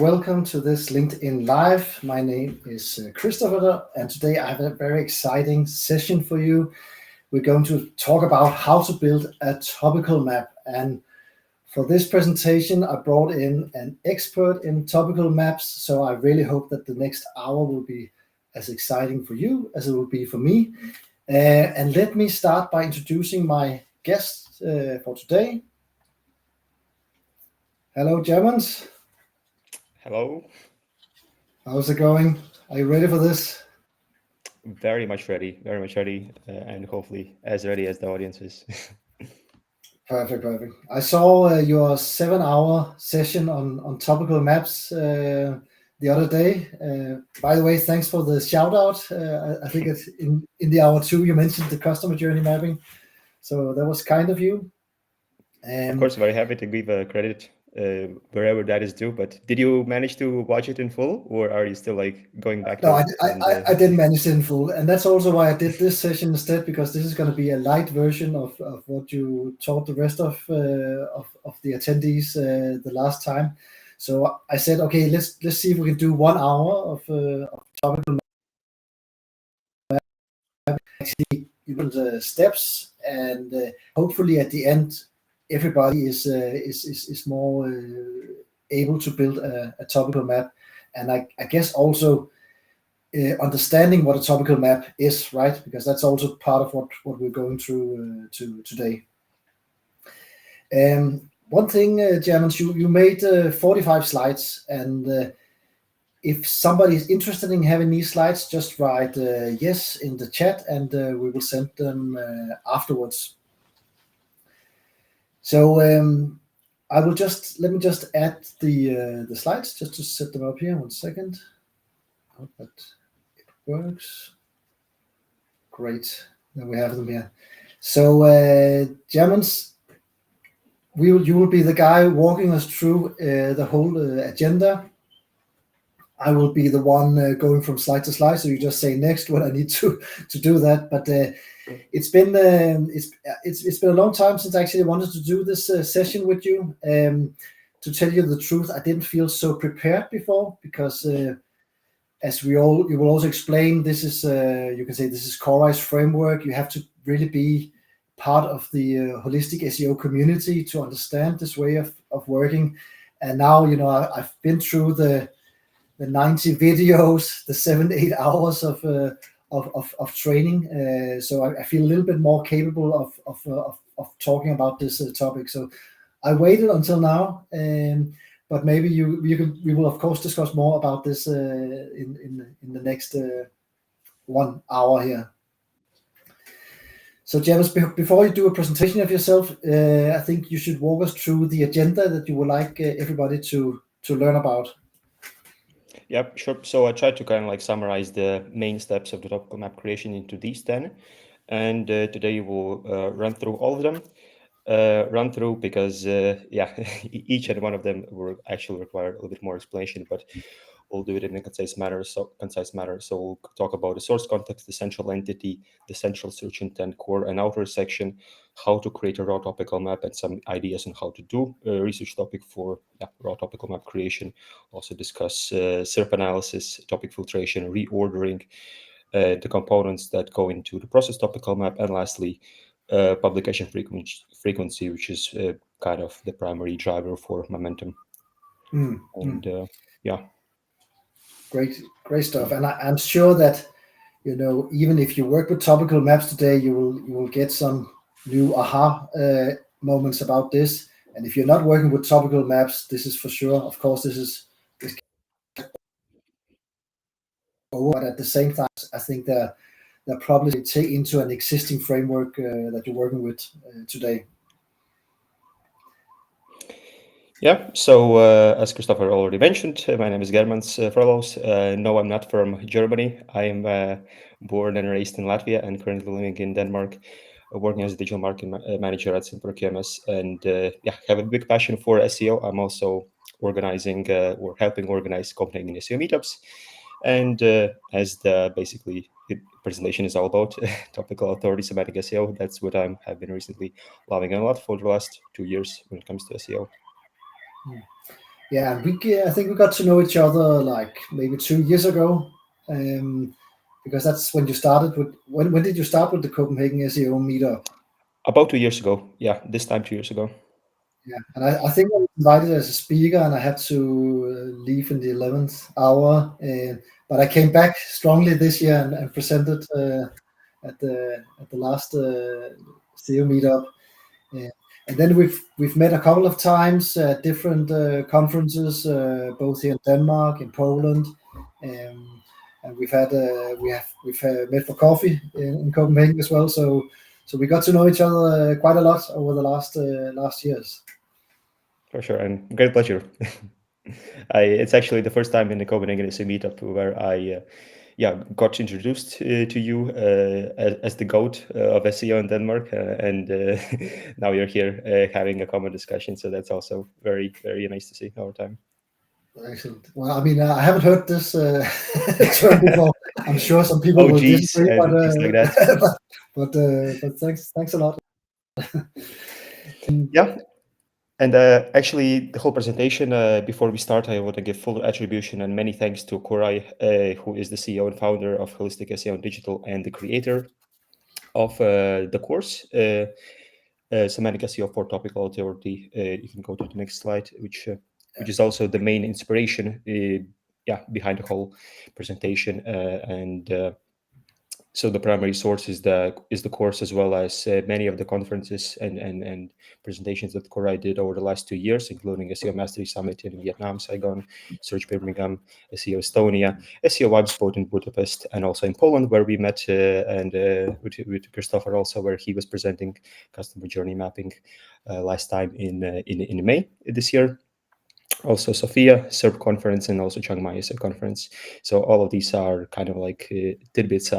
welcome to this LinkedIn Live. My name is Christopher, and today I have a very exciting session for you. We're going to talk about how to build a topical map. And for this presentation, I brought in an expert in topical maps, so I really hope that the next hour will be as exciting for you as it will be for me. And let me start by introducing my guest for today. Hello, Germans. Hello. How's it going? Are you ready for this? Very much ready, and hopefully as ready as the audience is. Perfect. I saw your 7-hour session on topical maps the other day. By the way, thanks for the shout out. I think it's in the hour 2 you mentioned the customer journey mapping, so that was kind of you. Of course, very happy to give credit wherever that is due. But did you manage to watch it in full, or are you still like going back? No, I didn't manage it in full, and that's also why I did this session instead, because this is going to be a light version of what you taught the rest of the attendees the last time. So I said, okay, let's see if we can do 1 hour of topical actually even the steps, and hopefully at the end everybody is more able to build a topical map, and I guess also understanding what a topical map is, right? Because that's also part of what we're going through today. One thing, Germans, you made 45 slides, and if somebody is interested in having these slides, just write yes in the chat, and we will send them afterwards. So let me just add the slides just to set them up here. 1 second. I hope that it works. Great. Then we have them here. So Germans, you will be the guy walking us through the whole agenda. I will be the one going from slide to slide, so you just say next when I need to do that. But it's been a long time since I actually wanted to do this session with you. To tell you the truth, I didn't feel so prepared before, because as you will also explain, this is you can say this is Corai's framework. You have to really be part of the holistic SEO community to understand this way of working. And now I've been through the 90 videos, the 7-8 hours of training, so I feel a little bit more capable of talking about this topic. So I waited until now, but maybe we will of course discuss more about this in the next 1 hour here. So James, before you do a presentation of yourself, I think you should walk us through the agenda that you would like everybody to learn about. Yep, sure. So I tried to kind of like summarize the main steps of the topical map creation into these 10, and today we'll run through all of them. Because each and one of them will actually require a little bit more explanation, but we'll do it in a concise manner. So we'll talk about the source context, the central entity, the central search intent, core and outer section, how to create a raw topical map, and some ideas on how to do a research topic for raw topical map creation. Also discuss SERP analysis, topic filtration, reordering, the components that go into the process topical map, and lastly, publication frequency, which is kind of the primary driver for momentum. Great stuff. And I'm sure that even if you work with topical maps today, you will get some new aha moments about this. And if you're not working with topical maps, this is for sure. Of course, this but at the same time, I think they're probably take into an existing framework that you're working with today. Yeah, so as Christopher already mentioned, my name is Germans Frolovs. No, I'm not from Germany. I am born and raised in Latvia and currently living in Denmark, working as a digital marketing manager at Simple QMS, and have a big passion for SEO. I'm also organizing or helping organize Copenhagen SEO meetups. And as the basically presentation is all about topical authority, semantic SEO, that's what I have been recently loving a lot for the last 2 years when it comes to SEO. Yeah, I think we got to know each other like maybe 2 years ago, because that's when you started with. When did you start with the Copenhagen SEO meetup? About 2 years ago. Yeah, this time 2 years ago. Yeah, and I think I was invited as a speaker, and I had to leave in the 11th hour. But I came back strongly this year and presented at the last SEO meetup. And then we've met a couple of times at different conferences, both here in Denmark, in Poland, and we've met for coffee in Copenhagen as well. So we got to know each other quite a lot over the last years. For sure, and great pleasure. It's actually the first time in the Copenhagen SEO meetup where I got introduced to you as the GOAT of SEO in Denmark, and now you're here having a common discussion. So that's also very, very nice to see over time. Excellent. Well, I mean, I haven't heard this term before. I'm sure some people will disagree, and things like that. but thanks a lot. Yeah. And actually, the whole presentation, before we start, I want to give full attribution and many thanks to Koray, who is the CEO and founder of Holistic SEO and Digital and the creator of the course, Semantic SEO for Topical Authority. You can go to the next slide, which is also the main inspiration behind the whole presentation. So the primary source is the course, as well as many of the conferences and presentations that Koray did over the last 2 years, including SEO Mastery Summit in Vietnam, Saigon, Search Birmingham, SEO Estonia, SEO Vibes both in Budapest and also in Poland, where we met, and with Christopher also, where he was presenting customer journey mapping last time in May this year. Also Sofia SERP conference, and also Chiang Mai SEO conference. So all of these are kind of like tidbits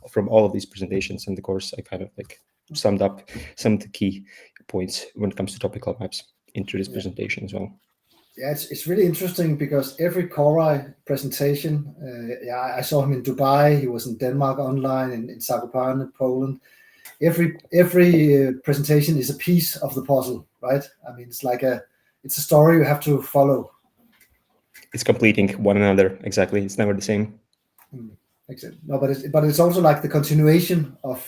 from all of these presentations in the course. I kind of like summed up some of the key points when it comes to topical maps into this presentation as well. Yeah, it's really interesting because every Koray presentation, I saw him in Dubai, he was in Denmark online, in Zakopane, Poland. Every presentation is a piece of the puzzle, right? I mean, it's a story you have to follow. It's completing one another, exactly. It's never the same. Exactly. No, but it's also like the continuation of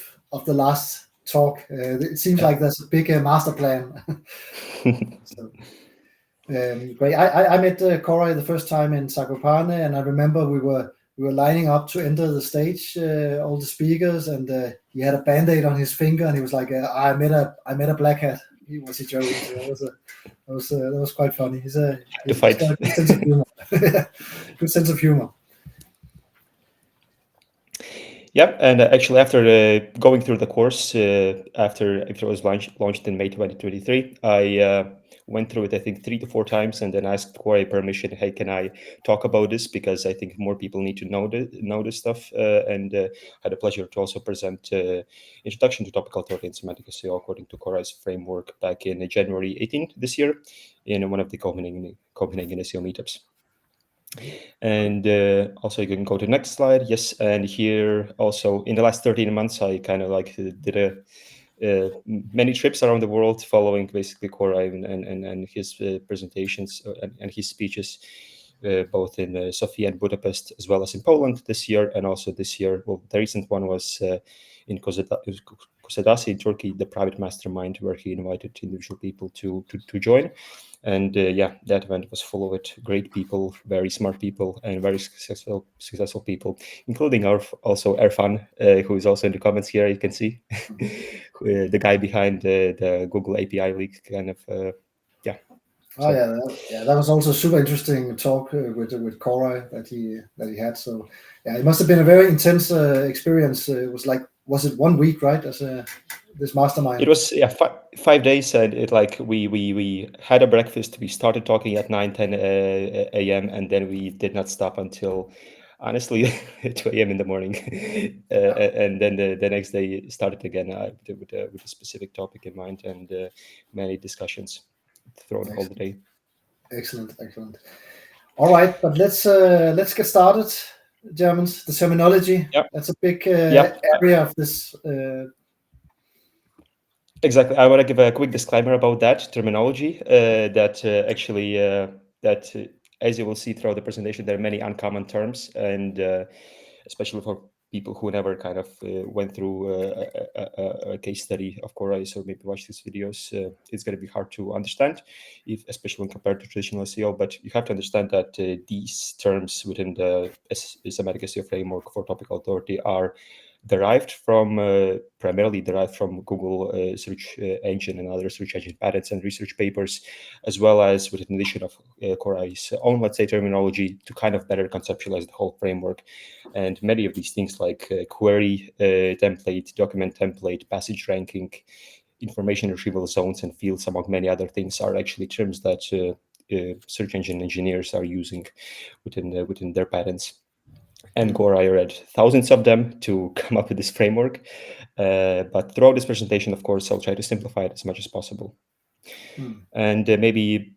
the last talk. It seems like there's a big master plan. So, great. I met Koray the first time in Zakopane, and I remember we were lining up to enter the stage, all the speakers, and he had a band-aid on his finger, and he was like, "I met a black hat." He was joking. So that was quite funny. He's got a good sense of humor. Good sense of humor. Yeah, and actually, after going through the course, after it was launched in May 2023, I went through it, I think, 3 to 4 times, and then asked Koray permission. Hey, can I talk about this? Because I think more people need to know this stuff. And had a pleasure to also present Introduction to Topical Authority and Semantic SEO according to Koray's framework back in January 18th this year in one of the Copenhagen SEO meetups. And also you can go to the next slide. Yes, and here also in the last 13 months, I kind of like did many trips around the world following basically Koray and his presentations and his speeches, both in Sofia and Budapest, as well as in Poland this year. And also this year, well, the recent one was in Kusadasi in Turkey, the private mastermind, where he invited individual people to join. And that event was full of it. Great people, very smart people, and very successful people, including also Erfan, who is also in the comments here. You can see the guy behind the Google API leak, kind of. That was also a super interesting talk with Koray that he had. So yeah, it must have been a very intense experience. It was it 1 week, right? As this mastermind. It was 5 days, and it like we had a breakfast. We started talking at 9-10 a.m. and then we did not stop until honestly 2 a.m. in the morning. And then the next day started again with a specific topic in mind, and many discussions throughout the whole day. Excellent. All right, but let's get started. Germans, the terminology. Yep. That's a big area of this. Exactly. I want to give a quick disclaimer about that terminology. That actually that, as you will see throughout the presentation, there are many uncommon terms, and especially for people who never kind of went through a case study of core eyes or maybe watch these videos, it's going to be hard to understand, especially when compared to traditional SEO. But you have to understand that these terms within the semantic SEO framework for topical authority are primarily derived from Google search engine and other search engine patents and research papers, as well as with an addition of core eyes own, let's say, terminology to kind of better conceptualize the whole framework. And many of these things like query template, document template, passage ranking, information retrieval zones and fields, among many other things, are actually terms that search engine engineers are using within their patents. And I read thousands of them to come up with this framework. But throughout this presentation, of course, I'll try to simplify it as much as possible. And maybe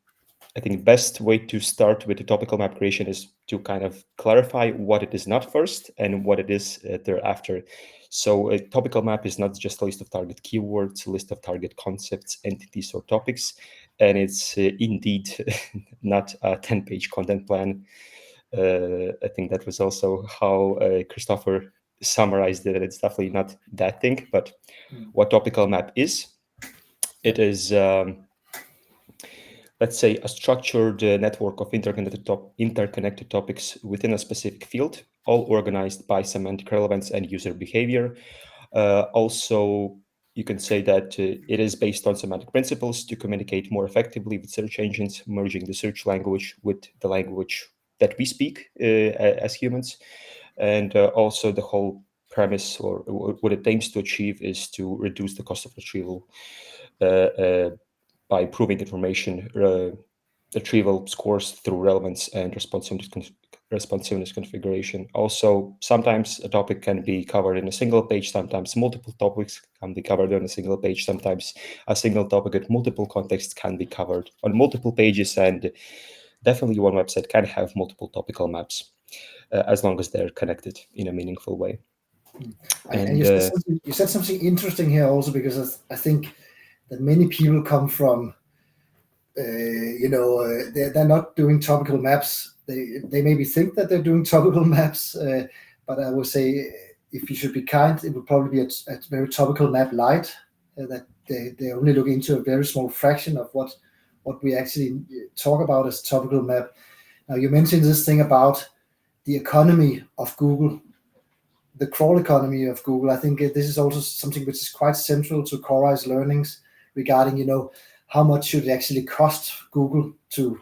I think the best way to start with the topical map creation is to kind of clarify what it is not first and what it is thereafter. So a topical map is not just a list of target keywords, a list of target concepts, entities, or topics. And it's indeed not a 10-page content plan. I think that was also how Christopher summarized it. It's definitely not that thing, but what topical map is, it is, let's say, a structured network of interconnected topics within a specific field, all organized by semantic relevance and user behavior. Also, you can say that it is based on semantic principles to communicate more effectively with search engines, merging the search language with the language that we speak as humans. And also the whole premise, or what it aims to achieve, is to reduce the cost of retrieval by improving information retrieval scores through relevance and responsiveness configuration. Also, sometimes a topic can be covered in a single page, sometimes multiple topics can be covered on a single page, sometimes a single topic with multiple contexts can be covered on multiple pages, and definitely one website can have multiple topical maps as long as they're connected in a meaningful way. And you said something interesting here also, because I think that many people come from, they're not doing topical maps. They maybe think that they're doing topical maps, but I would say, if you should be kind, it would probably be a very topical map light, that they only look into a very small fraction of what we actually talk about as topical map. Now, you mentioned this thing about the economy of Google, the crawl economy of Google. I think this is also something which is quite central to Core Eyes learnings regarding, how much should it actually cost Google to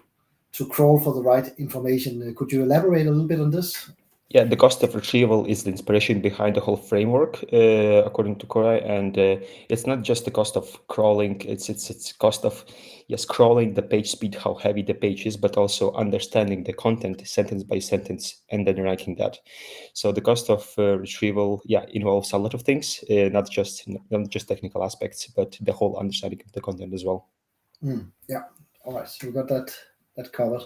crawl for the right information. Could you elaborate a little bit on this? Yeah, the cost of retrieval is the inspiration behind the whole framework, according to Core Eye, and it's not just the cost of crawling. It's cost of crawling, the page speed, how heavy the page is, but also understanding the content sentence by sentence and then ranking that. So the cost of retrieval, involves a lot of things, not just technical aspects, but the whole understanding of the content as well. Yeah. All right. So we got that covered.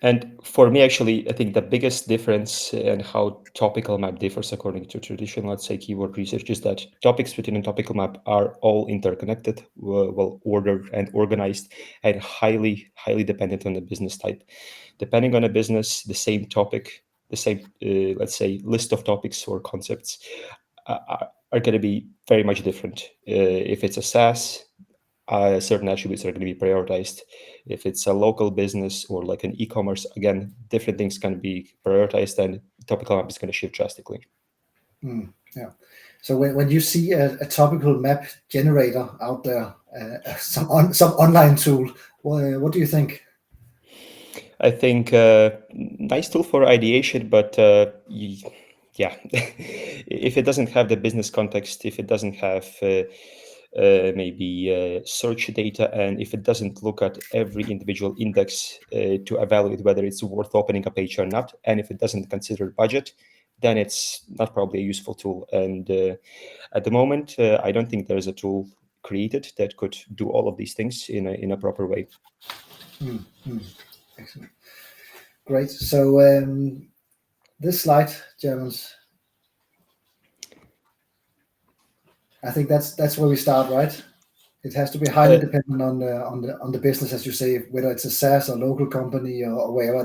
And for me, actually, I think the biggest difference in how topical map differs according to traditional, let's say, keyword research, is that topics within a topical map are all interconnected, well ordered and organized, and highly dependent on the business type. Depending on a business, the same topic, the same, let's say, list of topics or concepts are going to be very much different. If it's a SaaS, certain attributes are going to be prioritized. If it's a local business or like an e-commerce, again, different things can be prioritized, and topical map is going to shift drastically. Yeah. So when you see a topical map generator out there, some online tool, what do you think? I think nice tool for ideation, but if it doesn't have the business context, if it doesn't have maybe search data, and if it doesn't look at every individual index to evaluate whether it's worth opening a page or not, and if it doesn't consider budget, then it's not probably a useful tool. And at the moment, I don't think there's a tool created that could do all of these things in a proper way. Excellent. Great. So this slide, Germans, I think that's where we start, right? It has to be highly dependent on the business, as you say, whether it's a SaaS or local company or wherever.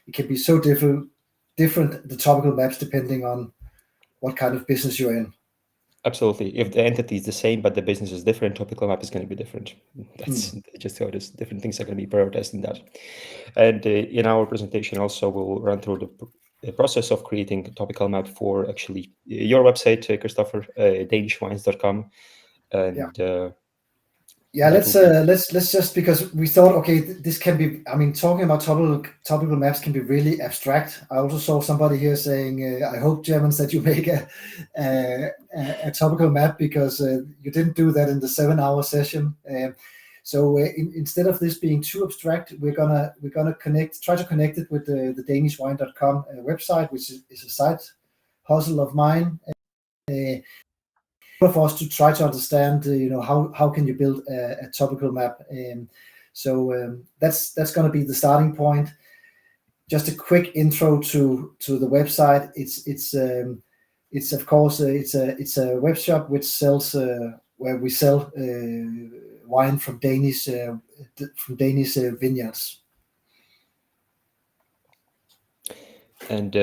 It can be so different the topical maps depending on what kind of business you're in. Absolutely. If the entity is the same but the business is different, topical map is going to be different. That's just how it is. Different things are going to be prioritized in that. And in our presentation also, we'll run through the process of creating a topical map for actually your website, Christopher, danishwines.com. And let's just, because we thought, okay, this can be, I mean, talking about topical maps can be really abstract. I also saw somebody here saying, I hope, Germans, that you make a topical map, because you didn't do that in the 7-hour session. So instead of this being too abstract, we're gonna try to connect it with the danishwine.com website, which is a side hustle of mine. For us to try to understand, how can you build a topical map. So that's going to be the starting point. Just a quick intro to the website. It's of course it's a web shop which sells where we sell wine from Danish vineyards. And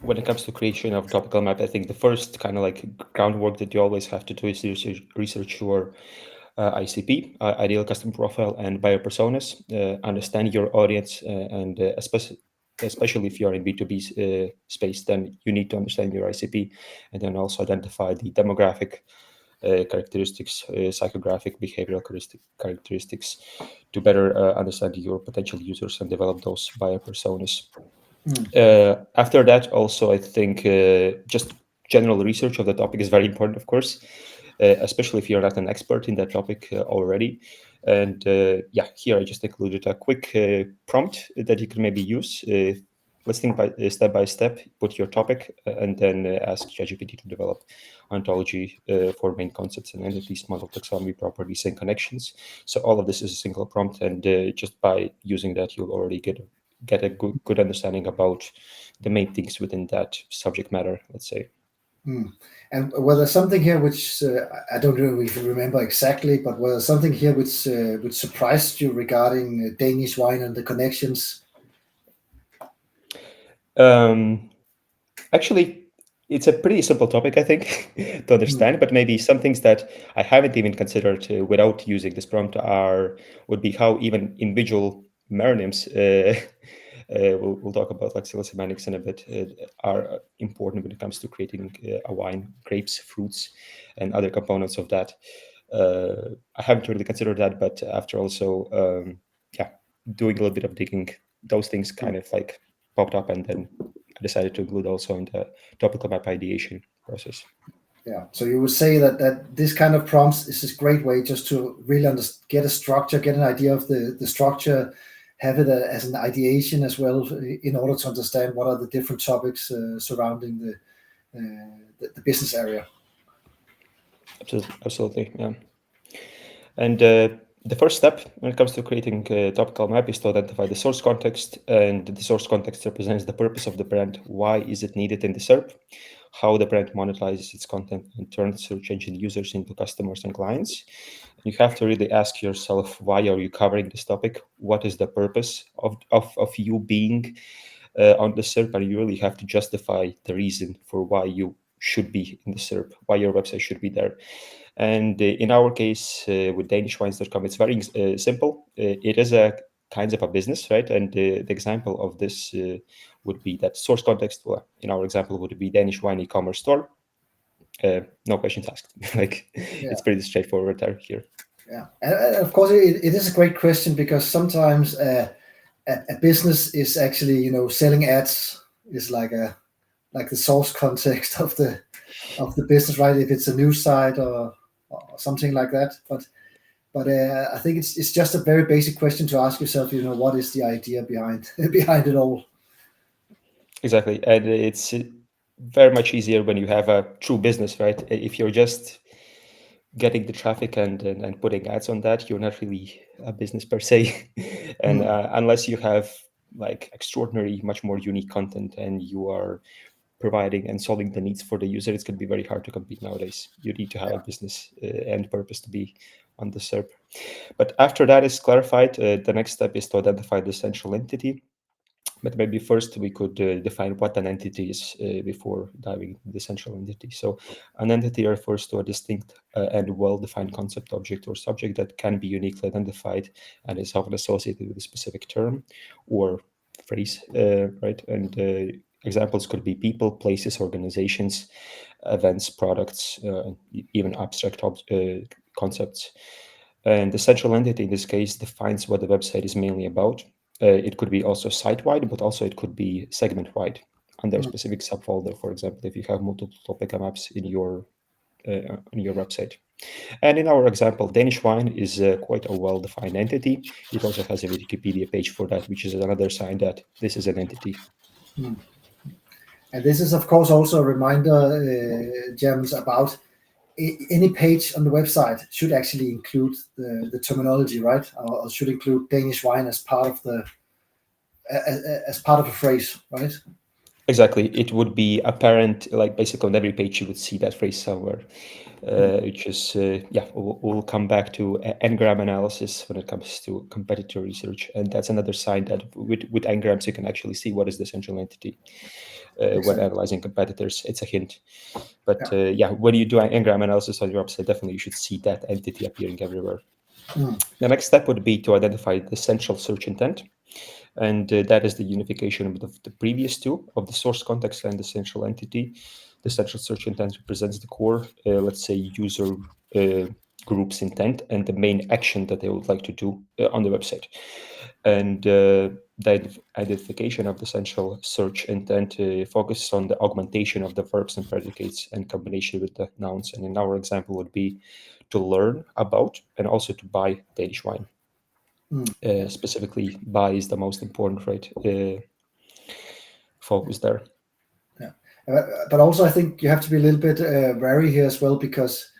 when it comes to creation of topical map, I think the first kind of like groundwork that you always have to do is research your ICP, ideal customer profile, and buyer personas. Understand your audience, and especially if you're in B2B space, then you need to understand your ICP, and then also identify the demographic characteristics, psychographic, behavioral characteristics to better understand your potential users and develop those buyer personas. After that, also, I think just general research of the topic is very important, of course, especially if you're not an expert in that topic already. And here I just included a quick prompt that you can maybe use. Listening step by step, put your topic, and then ask ChatGPT to develop ontology for main concepts and entities, model taxonomy, properties, and connections. So all of this is a single prompt, and just by using that, you'll already get a good understanding about the main things within that subject matter, let's say. And was there something here which I don't know if you remember exactly, but was there something here which surprised you regarding Danish wine and the connections? Actually, it's a pretty simple topic, I think, to understand, but maybe some things that I haven't even considered without using this prompt would be how even individual meronyms, we'll talk about like semantics in a bit, are important when it comes to creating a wine, grapes, fruits, and other components of that. I haven't really considered that, but after also, doing a little bit of digging, those things kind of like popped up, and then I decided to include also in the topical map ideation process. Yeah, so you would say that this kind of prompts is a great way just to really get a structure, get an idea of the structure, have it as an ideation as well, in order to understand what are the different topics surrounding the business area. Absolutely, yeah. And the first step when it comes to creating a topical map is to identify the source context, and the source context represents the purpose of the brand. Why is it needed in the SERP? How the brand monetizes its content and turns search engine users into customers and clients. You have to really ask yourself, why are you covering this topic? What is the purpose of you being on the SERP? And you really have to justify the reason for why you should be in the SERP, why your website should be there. And in our case, with danishwines.com, it's very simple. It is a kind of a business, right? And the example of this would be that source context. Well, in our example, would be Danish wine e-commerce store. No questions asked. It's pretty straightforward here. Yeah, and of course, it is a great question, because sometimes a business is actually, selling ads is like the source context of the business, right? If it's a news site or something like that, but I think it's just a very basic question to ask yourself. What is the idea behind it all? Exactly, and it's very much easier when you have a true business, right? If you're just getting the traffic and putting ads on that, you're not really a business per se. And unless you have like extraordinary, much more unique content, and you are providing and solving the needs for the user, it's going to be very hard to compete nowadays. You need to have a business and purpose to be on the SERP. But after that is clarified, the next step is to identify the central entity. But maybe first we could define what an entity is before diving into the central entity. So an entity refers to a distinct and well-defined concept, object, or subject that can be uniquely identified and is often associated with a specific term or phrase, right? And examples could be people, places, organizations, events, products, even abstract concepts. And the central entity in this case defines what the website is mainly about. It could be also site-wide, but also it could be segment-wide under a specific subfolder. For example, if you have multiple topical maps in your website. And in our example, Danish wine is quite a well-defined entity. It also has a Wikipedia page for that, which is another sign that this is an entity. And this is, of course, also a reminder, James, about any page on the website should actually include the terminology, right? Or should include Danish wine as part of the as part of a phrase, right? Exactly. It would be apparent, like basically on every page you would see that phrase somewhere, which is, we'll come back to n-gram analysis when it comes to competitor research. And that's another sign that with n-grams, you can actually see what is the central entity when analyzing competitors. It's a hint. But when you do an n-gram analysis on your website, definitely you should see that entity appearing everywhere. The next step would be to identify the central search intent. And that is the unification of the previous two, of the source context and the central entity. The central search intent represents the core, let's say, user group's intent and the main action that they would like to do on the website. And the identification of the central search intent focuses on the augmentation of the verbs and predicates and combination with the nouns. And in our example would be to learn about and also to buy Danish wine. Specifically, buy is the most important, right? Focus there. Yeah, but also I think you have to be a little bit wary here as well, because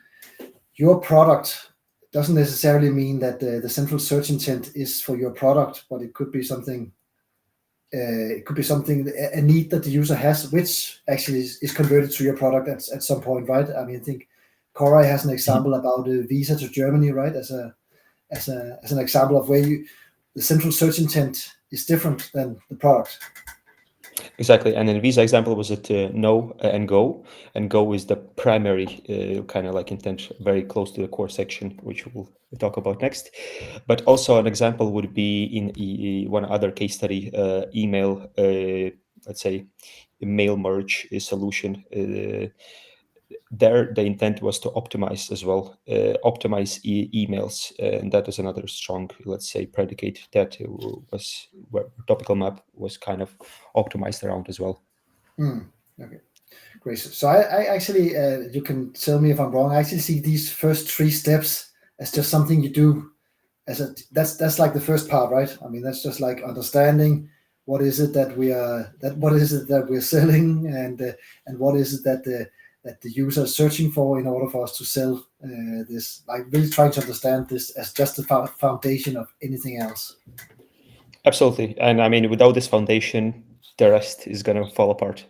your product doesn't necessarily mean that the central search intent is for your product, but it could be something. It could be something, a need that the user has, which actually is converted to your product at some point, right? I mean, I think Cora has an example about a visa to Germany, right? As an example of where the central search intent is different than the product. Exactly. And in Visa example, was it know and go? And go is the primary kind of like intent, very close to the core section, which we'll talk about next. But also an example would be in one other case study, email, let's say, mail merge solution. There, the intent was to optimize as well, optimize emails, and that is another strong, let's say, predicate that was where topical map was kind of optimized around as well. Okay, great. So I actually, you can tell me if I'm wrong. I actually see these first 3 steps as just something you do. That's like the first part, right? I mean, that's just like understanding what is it that we're selling, and what is it that the user is searching for in order for us to sell this. Like really trying to understand this as just the foundation of anything else. Absolutely. And I mean, without this foundation, the rest is going to fall apart.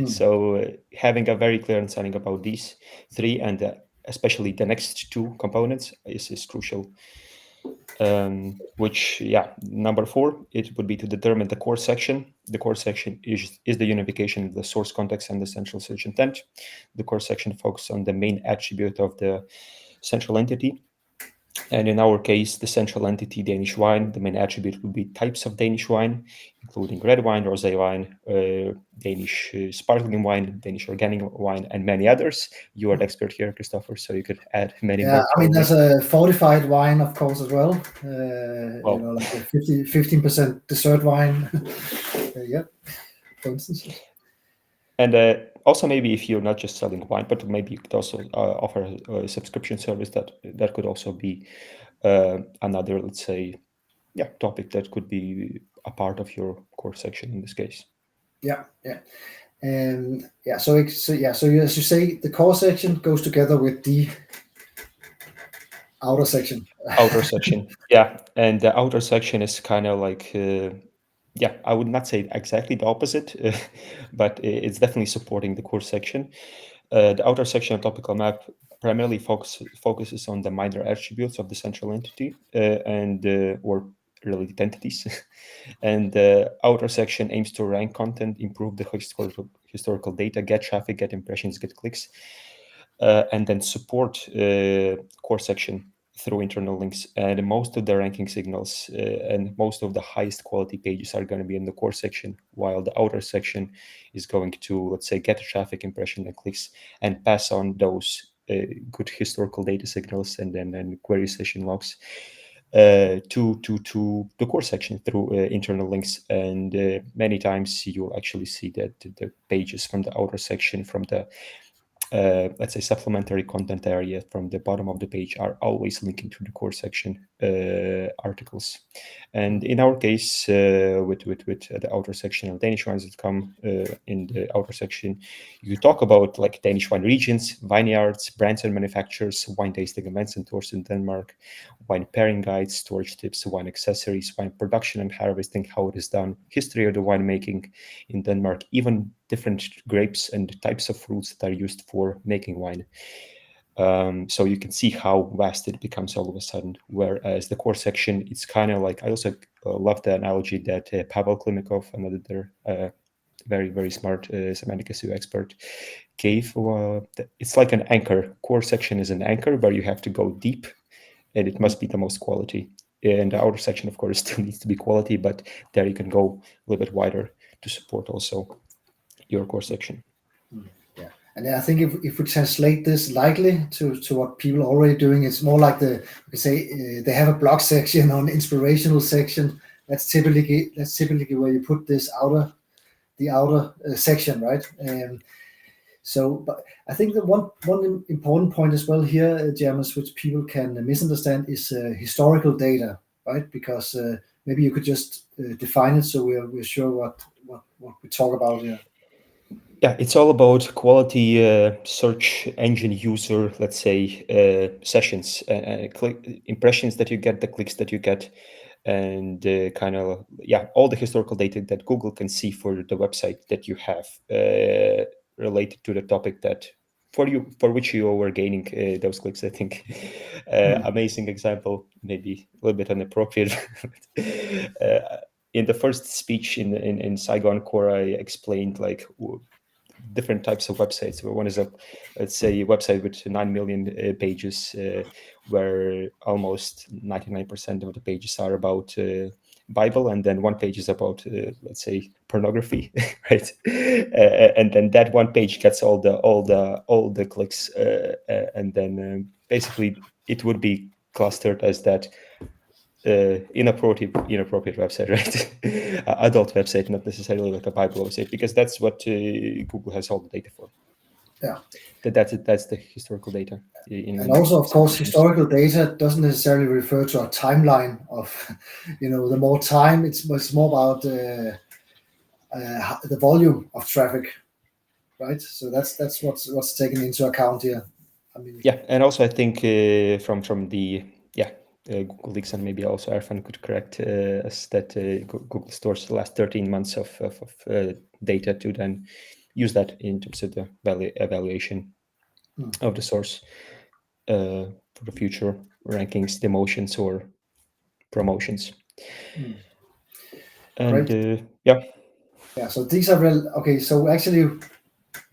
So having a very clear understanding about these 3 and especially the next 2 components is crucial. Which, number 4, it would be to determine the core section. The core section is the unification of the source context and the central search intent. The core section focuses on the main attribute of the central entity. And in our case, the central entity, Danish wine, the main attribute would be types of Danish wine, including red wine, rosé wine, Danish sparkling wine, Danish organic wine, and many others. You are the expert here, Christopher, so you could add many more. I mean, there's a fortified wine, of course, as well. Like a 15% dessert wine. For instance. And also, maybe if you're not just selling wine, but maybe you could also offer a subscription service that could also be another, let's say, topic that could be a part of your core section in this case. And so as you say, the core section goes together with the outer section. And the outer section is kind of like I would not say exactly the opposite, but it's definitely supporting the core section. The outer section of topical map primarily focuses on the minor attributes of the central entity or related entities. And the outer section aims to rank content, improve the historical data, get traffic, get impressions, get clicks, and then support core section through internal links. And most of the ranking signals and most of the highest quality pages are going to be in the core section, while the outer section is going to, let's say, get traffic, impression, and clicks, and pass on those good historical data signals and then query session logs to the core section through internal links. And many times you'll actually see that the pages from the outer section, from the let's say supplementary content area from the bottom of the page, are always linking to the core section articles. And in our case, with the outer section of DanishWines.com, in the outer section, you talk about like Danish wine regions, vineyards, brands and manufacturers, wine tasting events and tours in Denmark, wine pairing guides, storage tips, wine accessories, wine production and harvesting, how it is done, history of the winemaking in Denmark, even different grapes and types of fruits that are used for making wine. So you can see how vast it becomes all of a sudden. Whereas the core section, it's kind of like, I also love the analogy that Pavel Klimikov, another very, very smart semantic SEO expert, gave. It's like an anchor. Core section is an anchor, but you have to go deep, and it must be the most quality. And the outer section, of course, still needs to be quality, but there you can go a little bit wider to support also your core section. Yeah, and I think if we translate this lightly to what people are already doing, it's more like they have a blog section or an inspirational section. That's typically where you put the outer section, right? But I think that one important point as well here, Jermus, which people can misunderstand, is historical data, right? Because maybe you could just define it so we're sure what we talk about here. Yeah, it's all about quality search engine user, let's say, sessions, impressions that you get, the clicks that you get, and kind of, all the historical data that Google can see for the website that you have related to the topic that for which you were gaining those clicks. I think amazing example, maybe a little bit inappropriate. In the first speech in Saigon Core, I explained like different types of websites. One is let's say a website with 9 million pages, where almost 99% of the pages are about Bible, and then one page is about let's say pornography, right? And then that one page gets all the clicks, and then basically it would be clustered as that inappropriate website, right? Adult website, not necessarily like a Bible website, because that's what Google has all the data for. Yeah, that's the historical data. And also, of course, historical data doesn't necessarily refer to a timeline of, the more time. It's more about the volume of traffic, right? So that's what's taken into account here. I mean, and also I think from the Google leaks, and maybe also Erfan could correct us, that Google stores the last 13 months of data to then use that in terms of the evaluation of the source for the future rankings, demotions, or promotions. And so these are okay. So actually,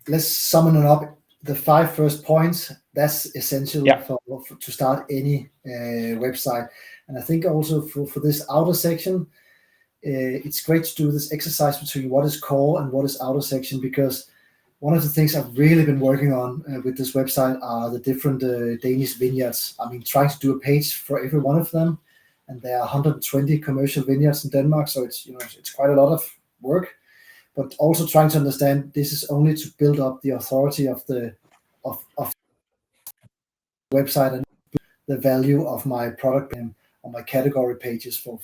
let's sum it up. The 5 first points, that's essential to start any website. And I think also for this outer section, it's great to do this exercise between what is core and what is outer section, because one of the things I've really been working on with this website are the different Danish vineyards. I mean, trying to do a page for every one of them, and there are 120 commercial vineyards in Denmark, so it's quite a lot of work. But also trying to understand this is only to build up the authority of the website and the value of my product and on my category pages for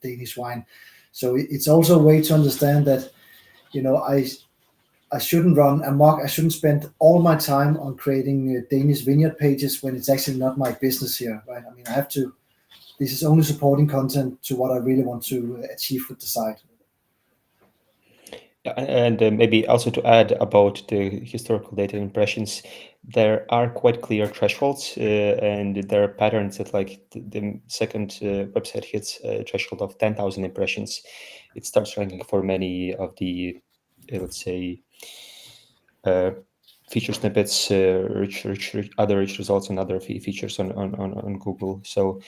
Danish wine. So it's also a way to understand that I shouldn't run amok. I shouldn't spend all my time on creating Danish vineyard pages when it's actually not my business here, right? I mean, this is only supporting content to what I really want to achieve with the site. And maybe also to add about the historical data impressions, there are quite clear thresholds, and there are patterns that, like, the second website hits a threshold of 10,000 impressions, it starts ranking for many of the, let's say, feature snippets, other rich results, and other features on Google. So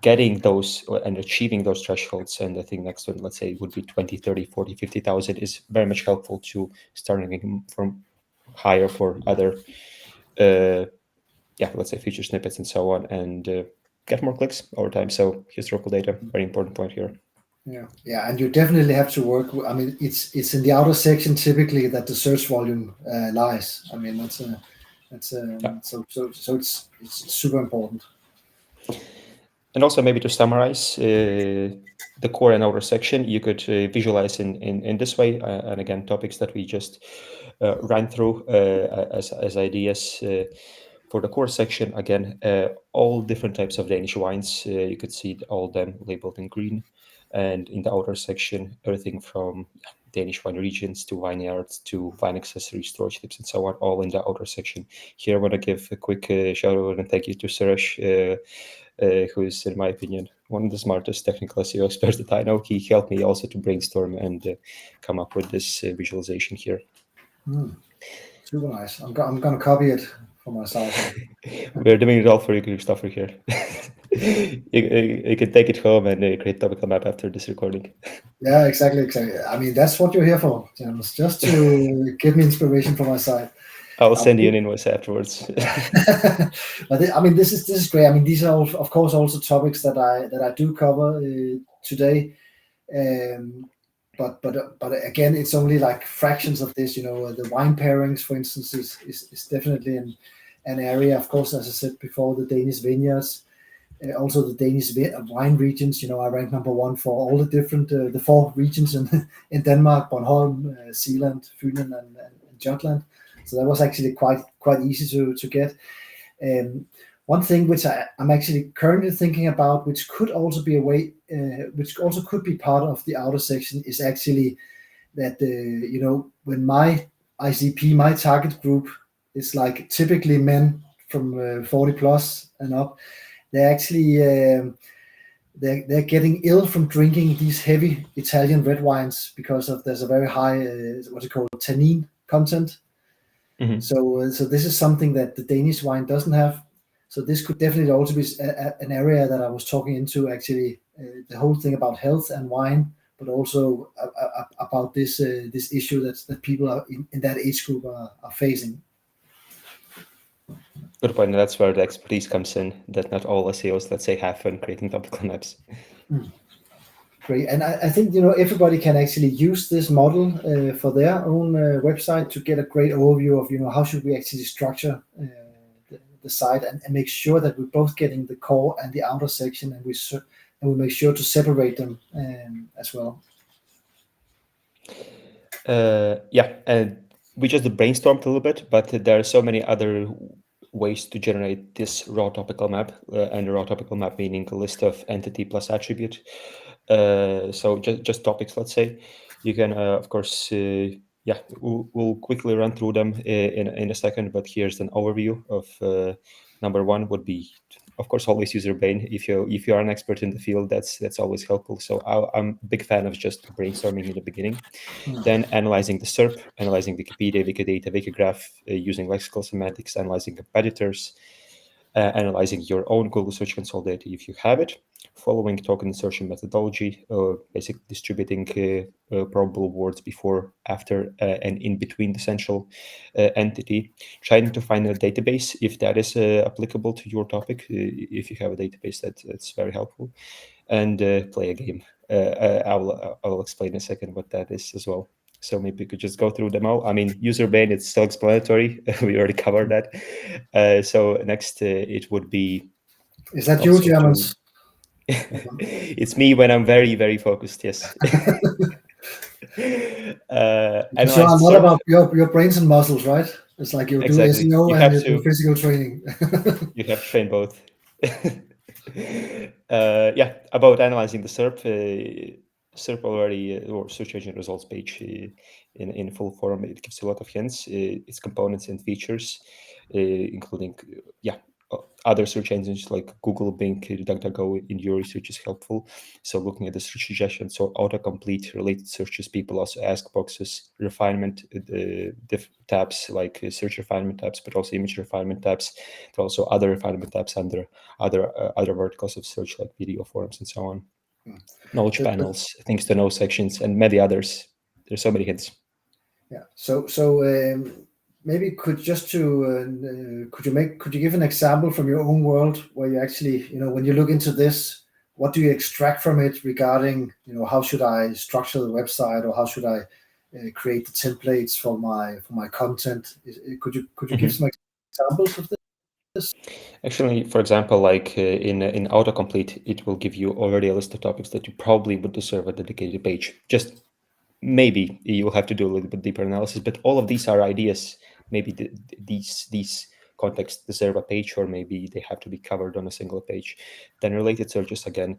getting those and achieving those thresholds, and I think next one, let's say, would be 20, 30, 40, 50,000, is very much helpful to start ranking from higher for other, let's say, feature snippets and so on, and get more clicks over time. So historical data, very important point here. Yeah, and you definitely have to work. I mean, it's in the outer section typically that the search volume lies. I mean, so it's super important. And also, maybe to summarize, the core and outer section you could visualize in this way, and again, topics that we just ran through as ideas. For the core section, again, all different types of Danish wines. You could see all of them labeled in green. And in the outer section, everything from Danish wine regions to vineyards to wine accessories, storage tips, and so on, all in the outer section. Here, I want to give a quick shout out and thank you to Suresh, who is, in my opinion, one of the smartest technical SEO experts that I know. He helped me also to brainstorm and come up with this visualization here. Super nice. I'm gonna copy it for my site. We're doing it all for you, Christopher, here. You can take it home and create topical map after this recording. Yeah, exactly. I mean, that's what you're here for, James, just to give me inspiration for my site. I'll send you an invoice afterwards. But I mean, this is great. I mean, these are of course also topics that I do cover today. But again, it's only like fractions of this. The wine pairings, for instance, is definitely an area. Of course, as I said before, the Danish vineyards, also the Danish wine regions. I ranked number 1 for all the different the 4 regions in Denmark: Bornholm, Zealand, Fyn, and Jutland. So that was actually quite easy to get. One thing which I'm actually currently thinking about, which could also be a way, which also could be part of the outer section, is actually that when my ICP, my target group, is like typically men from 40 plus and up, they're actually they're getting ill from drinking these heavy Italian red wines because there's a very high what's it called, tannin content. Mm-hmm. So this is something that the Danish wine doesn't have. So this could definitely also be an area that I was talking into, actually, the whole thing about health and wine, but also about this issue that people are in that age group are facing. Good point. And that's where the expertise comes in, that not all SEOs, let's say, have fun creating topical maps. Great. And I think, everybody can actually use this model for their own website to get a great overview of, how should we actually structure the site and make sure that we're both getting the core and the outer section, and we make sure to separate them as well. And we just brainstormed a little bit, but there are so many other ways to generate this raw topical map, and a raw topical map meaning a list of entity plus attribute. So just topics, let's say. You can, of course, we'll quickly run through them in a second, but here's an overview of number 1 would be, of course, always use your brain. If you are an expert in the field, that's always helpful. So I'm a big fan of just brainstorming in the beginning. Then analyzing the SERP, analyzing Wikipedia, Wikidata, Wikigraph, using lexical semantics, analyzing competitors, analyzing your own Google Search Console data if you have it, following token insertion methodology, basically distributing probable words before, after, and in between the central entity, trying to find a database if that is applicable to your topic. If you have a database, that's very helpful, and play a game. I'll explain in a second what that is as well. So maybe we could just go through them all. I mean, user brain, it's self-explanatory. We already covered that. So next, it would be... Is that you, Germans? It's me when I'm very, very focused, yes. So a lot about your brains and muscles, right? It's like you do SEO and you do physical training. You have to train both. About analyzing the SERP. SERP already, or search engine results page, in full form. It gives you a lot of hints, its components and features, including other search engines like Google, Bing, DuckDuckGo in your research is helpful. So looking at the search suggestions, so autocomplete, related searches, people also ask boxes, refinement tabs like search refinement tabs, but also image refinement tabs. There are also other refinement tabs under other verticals of search like video forums and so on. Knowledge panels, things to know sections, and many others. There's so many hints. Yeah. So maybe could you give an example from your own world where you actually, when you look into this, what do you extract from it regarding, how should I structure the website, or how should I create the templates for my content? Could you give some examples of this? Actually, for example, like in autocomplete, it will give you already a list of topics that you probably would deserve a dedicated page. Just maybe you'll have to do a little bit deeper analysis, but all of these are ideas. Maybe these contexts deserve a page, or maybe they have to be covered on a single page. Then related searches, again,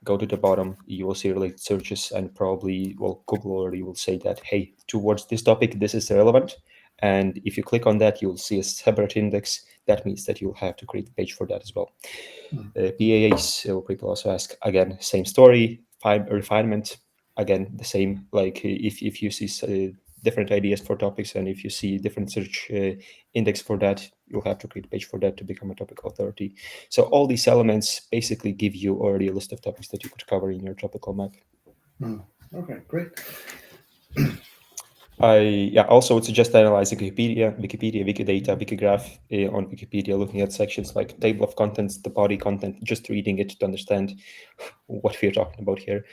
go to the bottom, you will see related searches, and probably, well, Google already will say that, hey, towards this topic, this is relevant. And if you click on that, you'll see a separate index. That means that you'll have to create a page for that as well. PAAs, people also ask, again, same story, refinement, again, the same, like if you see different ideas for topics, and if you see different search index for that, you'll have to create a page for that to become a topical authority. So all these elements basically give you already a list of topics that you could cover in your topical map. Okay, great. I also would suggest analyzing Wikipedia, Wikidata, Wikigraph on Wikipedia, looking at sections like table of contents, the body content, just reading it to understand what we're talking about here.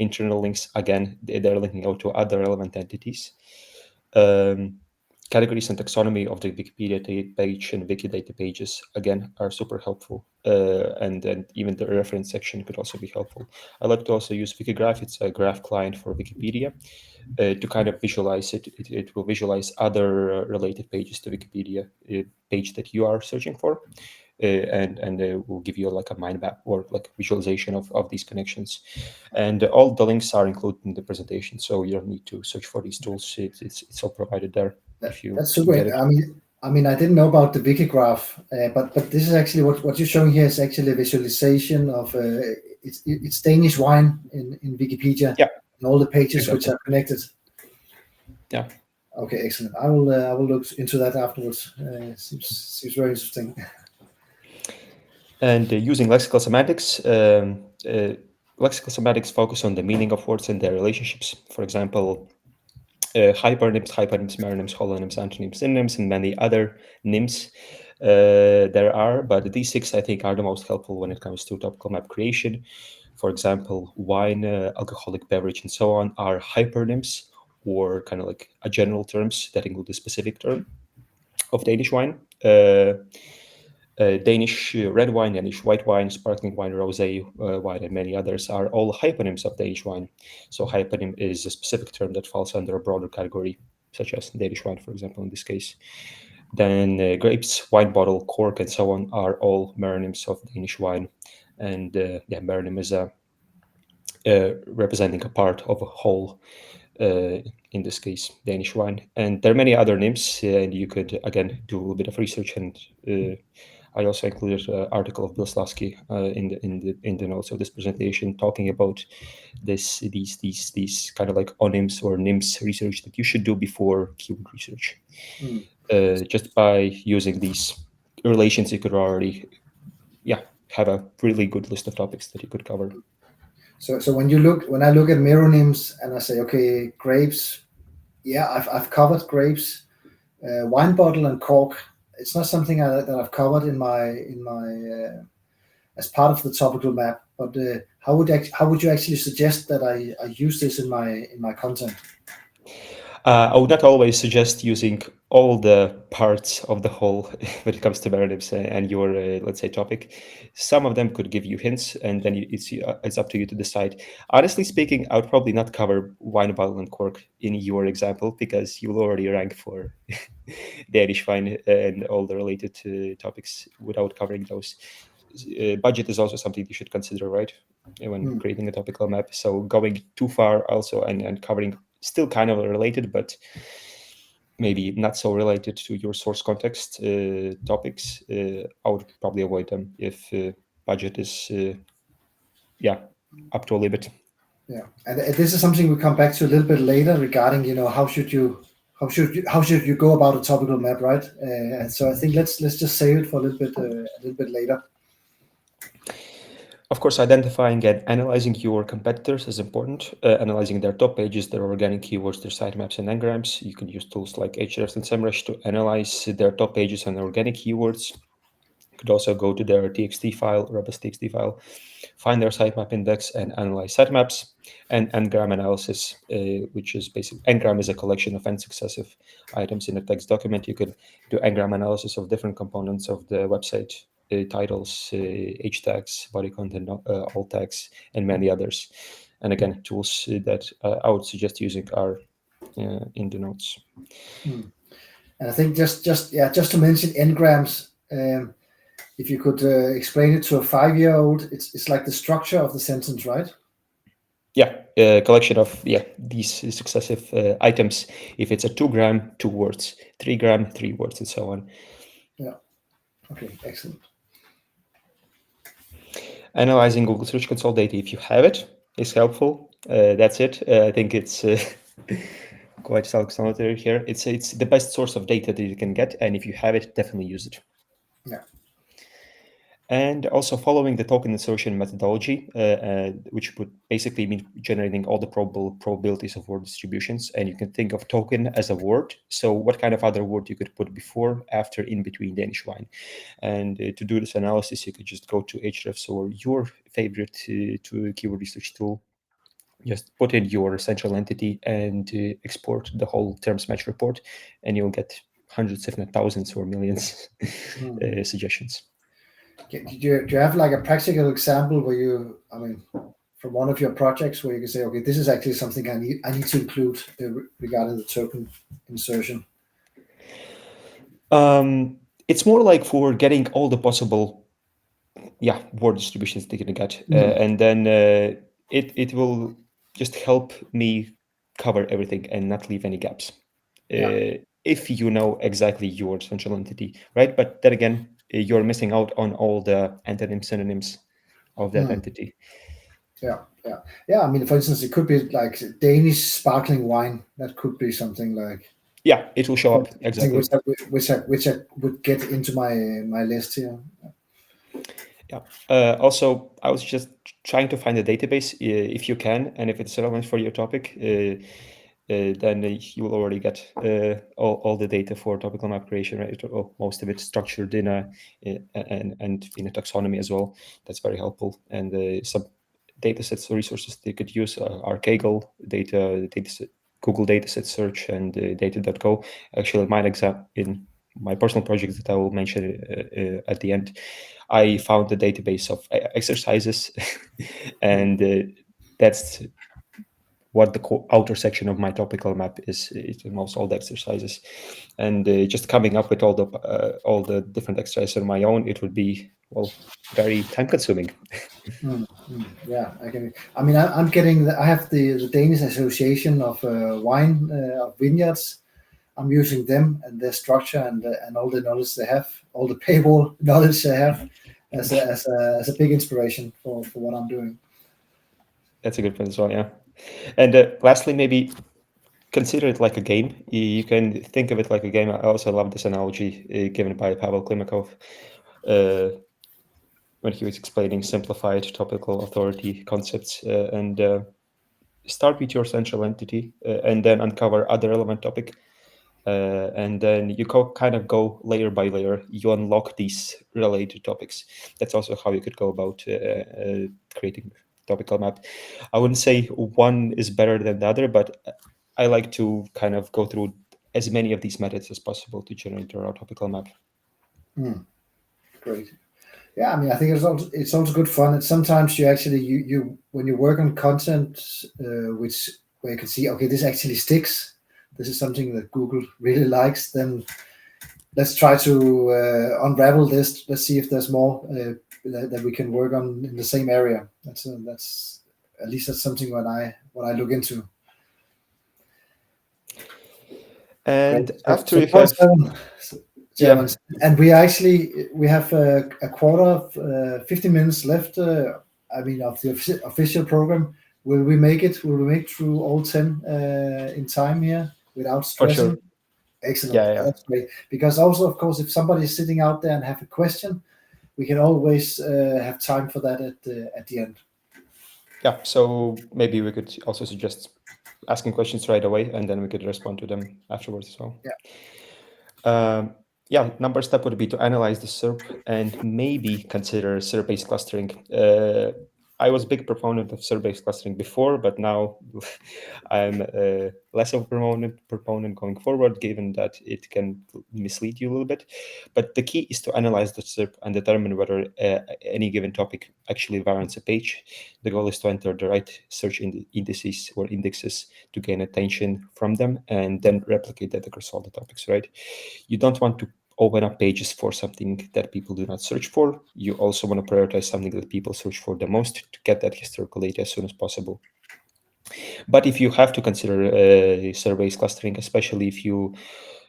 Internal links, again, they're linking out to other relevant entities. Categories and taxonomy of the Wikipedia page and Wikidata pages, again, are super helpful. And then even the reference section could also be helpful. I like to also use Wikigraph. It's a graph client for Wikipedia. To kind of visualize it. It will visualize other related pages to Wikipedia page that you are searching for, and will give you like a mind map or like visualization of these connections. And all the links are included in the presentation, so you don't need to search for these tools. It's all provided there. That's super. I mean, I didn't know about the Wikigraph, but this is actually what you're showing here is actually a visualization of it's Danish wine in Wikipedia. Yeah. And all the pages which are connected. Yeah. Okay, excellent. I will look into that afterwards. Seems very interesting. And using lexical semantics, lexical semantics focus on the meaning of words and their relationships. For example, hypernyms, meronyms, holonyms, antonyms, synonyms, and many other nyms there are, but these 6 I think are the most helpful when it comes to topical map creation. For example, wine, alcoholic beverage, and so on are hypernyms, or kind of like a general terms that include a specific term of Danish wine. Danish red wine, Danish white wine, sparkling wine, rosé wine, and many others are all hyponyms of Danish wine. So hyponym is a specific term that falls under a broader category, such as Danish wine, for example, in this case. Then grapes, wine bottle, cork, and so on are all meronyms of Danish wine. And meronym is representing a part of a whole, in this case, Danish wine. And there are many other names, and you could, again, do a little bit of research. And I also included an article of Bill Slavsky in the notes of this presentation, talking about these kind of like onyms or nyms research that you should do before keyword research. Just by using these relations, you could already, have a really good list of topics that you could cover. So when I look at meronyms and I say, okay, grapes, I've covered grapes, wine bottle and cork. It's not something that I've covered in my as part of the topical map. But how would you actually suggest that I use this in my content? I would not always suggest using all the parts of the whole when it comes to meronyms and your, let's say, topic. Some of them could give you hints, and then it's up to you to decide. Honestly speaking, I would probably not cover wine bottle and cork in your example, because you'll already rank for Danish wine and all the related topics without covering those. Budget is also something you should consider, right, when creating a topical map. So going too far also and covering still kind of related, but maybe not so related to your source context topics, I would probably avoid them if budget is up to a limit. Yeah, and this is something we come back to a little bit later regarding, how should you go about a topical map, right? So I think let's just save it for a little bit later. Of course, identifying and analyzing your competitors is important. Analyzing their top pages, their organic keywords, their sitemaps and n-grams. You can use tools like Ahrefs and SEMrush to analyze their top pages and organic keywords. You could also go to their TXT file, robust TXT file, find their sitemap index and analyze sitemaps. And n-gram analysis, which is basically, n-gram is a collection of n successive items in a text document. You could do n-gram analysis of different components of the website, titles, h tags, body content, alt tags, and many others. And again, tools that I would suggest using are in the notes. And I think just to mention n-grams, if you could explain it to a 5-year-old, it's like the structure of the sentence, right? Yeah, a collection of these successive items. If it's a 2 gram, 2 words, 3 gram, 3 words, and so on. Yeah. Okay, excellent. Analyzing Google Search Console data, if you have it, is helpful. That's it. I think it's quite self-explanatory here. It's the best source of data that you can get, and if you have it, definitely use it. Yeah. And also following the token association methodology, which would basically mean generating all the probabilities of word distributions. And you can think of token as a word. So what kind of other word you could put before, after, in between Danish wine. And to do this analysis, you could just go to Ahrefs or your favorite keyword research tool. Just put in your central entity and export the whole terms match report, and you'll get hundreds, if not thousands or millions suggestions. Do you have like a practical example where you, from one of your projects where you can say, okay, this is actually something I need to include regarding the token insertion? It's more like for getting all the possible word distributions they can get, and then it will just help me cover everything and not leave any gaps. If you know exactly your central entity, right? But then again, you're missing out on all the antonyms, synonyms of that entity. Yeah. For instance, it could be like Danish sparkling wine. That could be something like. Yeah, it will show up exactly. Which I would get into my list here. Yeah. Also, I was just trying to find a database if you can, and if it's relevant for your topic. Then you will already get all the data for topical map creation, right? Or most of it structured in and in a taxonomy as well. That's very helpful. And some datasets or resources they could use are Kaggle, dataset, Google Dataset Search, and data.go. Actually, in my personal project that I will mention at the end, I found a database of exercises, and that's what the outer section of my topical map is. It involves all the exercises, and just coming up with all the different exercises on my own, it would be very time consuming. Yeah, I can. I'm getting. I have the Danish Association of Wine of Vineyards. I'm using them and their structure and all the knowledge they have, all the paywall knowledge they have, as a big inspiration for what I'm doing. That's a good point as well. Yeah. And lastly, maybe consider it like a game. You can think of it like a game. I also love this analogy given by Pavel Klimakov when he was explaining simplified topical authority concepts. And start with your central entity and then uncover other relevant topic. And then you kind of go layer by layer. You unlock these related topics. That's also how you could go about creating topical map. I wouldn't say one is better than the other, but I like to kind of go through as many of these methods as possible to generate our topical map. Great. Yeah, I think it's also good fun. And sometimes you actually you when you work on content where you can see, okay, this actually sticks. This is something that Google really likes. Then let's try to unravel this. Let's see if there's more that we can work on in the same area. That's at least that's something what I look into. And Right. after So you point have, seven, Germans, and we have a quarter of 50 minutes left. I mean, of the official program. Will we make it? Will we make through all 10 in time here without for stressing? sure. Excellent. Yeah. That's great. Because also, of course, if somebody is sitting out there and have a question, we can always have time for that at the end. Yeah, so maybe we could also suggest asking questions right away, and then we could respond to them afterwards as well. Yeah, number step would be to analyze the SERP and maybe consider SERP-based clustering. I was a big proponent of SERP-based clustering before, but now I'm less of a proponent going forward, given that it can mislead you a little bit. But the key is to analyze the SERP and determine whether any given topic actually warrants a page. The goal is to enter the right search indices or indexes to gain attention from them, and then replicate that across all the topics, right? You don't want to open up pages for something that people do not search for. You also want to prioritize something that people search for the most to get that historical data as soon as possible. But if you have to consider surveys clustering, especially if you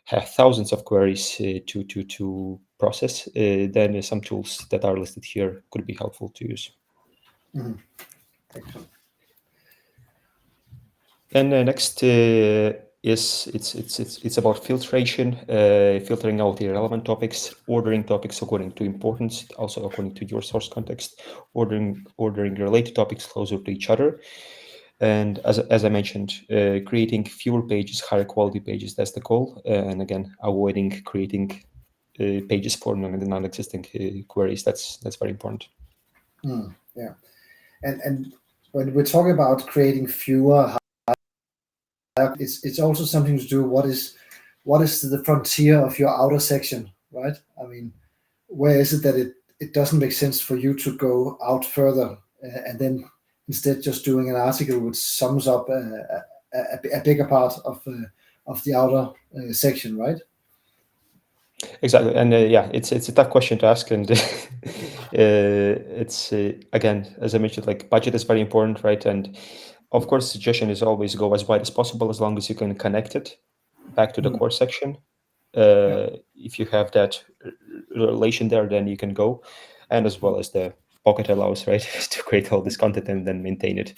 have thousands of queries to process, then some tools that are listed here could be helpful to use. Mm-hmm. And next is it's about filtration, filtering out irrelevant topics, ordering topics according to importance, also according to your source context, ordering related topics closer to each other. And as I mentioned, creating fewer pages, higher quality pages, that's the goal. And again, avoiding creating pages for non-existing queries. That's very important. Yeah, and when we're talking about creating fewer, it's also something to do what is the frontier of your outer section, right? I mean, where is it that it doesn't make sense for you to go out further, and then instead just doing an article which sums up a bigger part of the outer section, right? Exactly, and yeah, it's a tough question to ask, and it's again, as I mentioned, like budget is very important, right? And of course, suggestion is always go as wide as possible, as long as you can connect it back to the core section. If you have that relation there, then you can go, and as well as the pocket allows, right, to create all this content and then maintain it.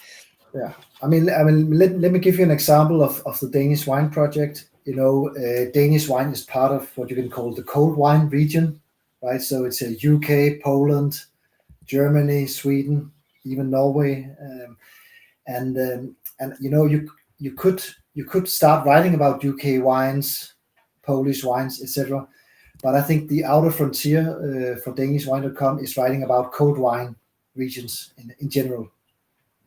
Yeah, I mean, let me give you an example of the Danish wine project. You know, Danish wine is part of what you can call the cold wine region, right? So it's a UK, Poland, Germany, Sweden, even Norway, and you know, you could start writing about UK wines, Polish wines, etc. But I think the outer frontier for DanishWine.com is writing about cold wine regions in general.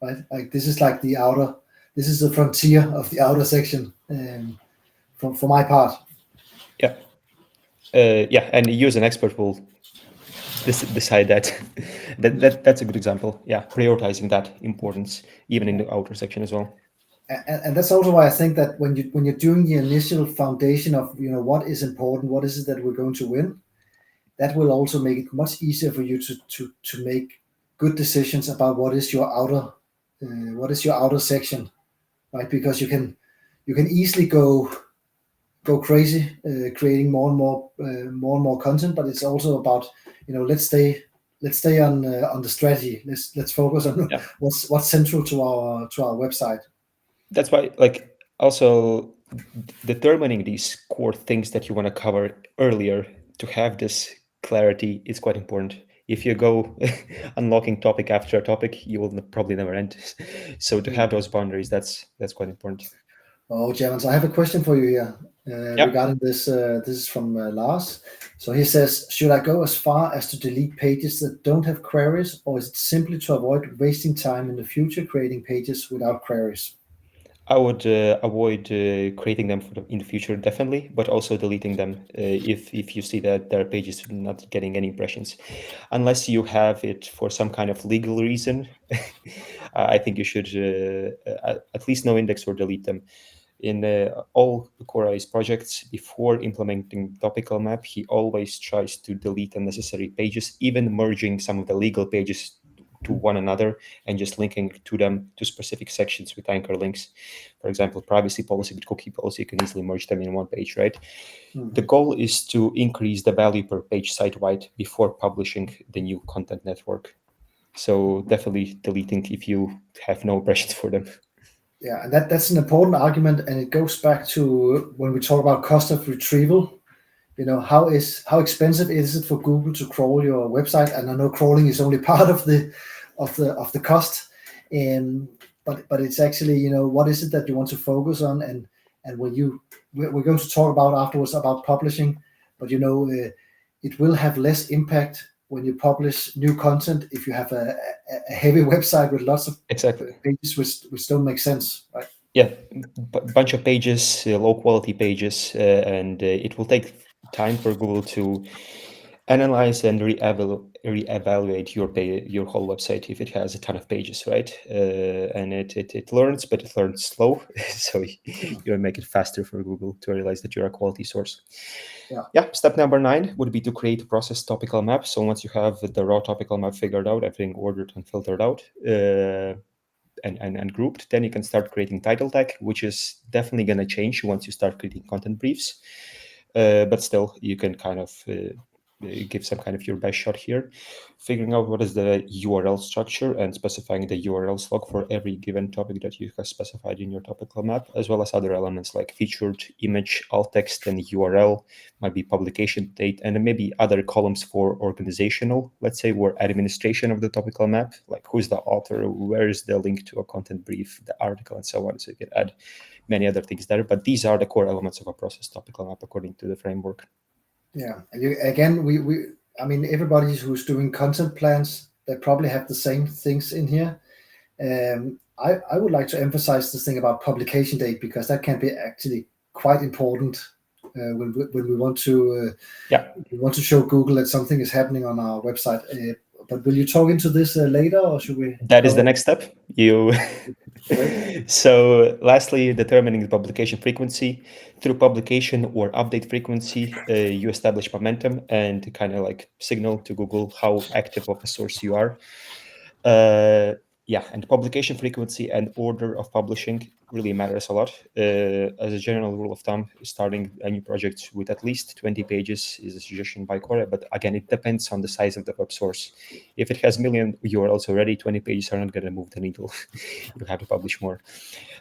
Right? Like this is like this is the frontier of the outer section for my part. Yeah, yeah, and you as an expert will decide that. That's a good example. Yeah, prioritizing that importance even in the outer section as well. And that's also why I think that when you're doing the initial foundation of what is important, what is it that we're going to win, that will also make it much easier for you to make good decisions about what is your outer section, right? Because you can easily go crazy creating more and more content, but it's also about let's stay on the strategy. Let's focus on what's central to our website. That's why, like, also determining these core things that you want to cover earlier to have this clarity is quite important. If you go unlocking topic after topic, you will probably never end. So to have those boundaries, that's quite important. Oh, Jevons, I have a question for you here regarding this. This is from Lars. So he says, should I go as far as to delete pages that don't have queries, or is it simply to avoid wasting time in the future creating pages without queries? I would avoid creating them in the future, definitely, but also deleting them if you see that their pages not getting any impressions, unless you have it for some kind of legal reason. I think you should at least no index or delete them. In all Korai's projects, before implementing topical map, he always tries to delete unnecessary pages, even merging some of the legal pages to one another and just linking to them to specific sections with anchor links. For example, privacy policy with cookie policy, you can easily merge them in one page, right? The goal is to increase the value per page site-wide before publishing the new content network. So definitely deleting if you have no impressions for them. Yeah, and that's an important argument, and it goes back to when we talk about cost of retrieval. How expensive is it for Google to crawl your website? And I know crawling is only part of the cost, but it's actually what is it that you want to focus on, and when we're going to talk about afterwards about publishing, but it will have less impact when you publish new content if you have a heavy website with lots of pages which don't make sense, right? Yeah, bunch of pages, low quality pages, and it will take time for Google to analyze and reevaluate your whole website if it has a ton of pages, right? And it learns, but it learns slow, so you make it faster for Google to realize that you're a quality source. Yeah. Step number 9 would be to create a process topical map. So once you have the raw topical map figured out, everything ordered and filtered out, and grouped, then you can start creating title tag, which is definitely going to change once you start creating content briefs. But still, you can kind of give some kind of your best shot here, figuring out what is the URL structure and specifying the URL slug for every given topic that you have specified in your topical map, as well as other elements like featured, image, alt text, and URL, might be publication date, and maybe other columns for organizational, let's say, or administration of the topical map, like who's the author, where is the link to a content brief, the article, and so on. So you can add many other things there, but these are the core elements of a process topical map according to the framework. Yeah, and I mean, everybody who's doing content plans, they probably have the same things in here. I would like to emphasize this thing about publication date, because that can be actually quite important when we want to show Google that something is happening on our website. But will you talk into this later, or should we? That is the next step. So lastly, determining the publication frequency. Through publication or update frequency, you establish momentum and kind of like signal to Google how active of a source you are. And publication frequency and order of publishing really matters a lot. As a general rule of thumb, starting a new project with at least 20 pages is a suggestion by Cora, but again, it depends on the size of the web source. If it has million URLs already, 20 pages are not going to move the needle. You have to publish more.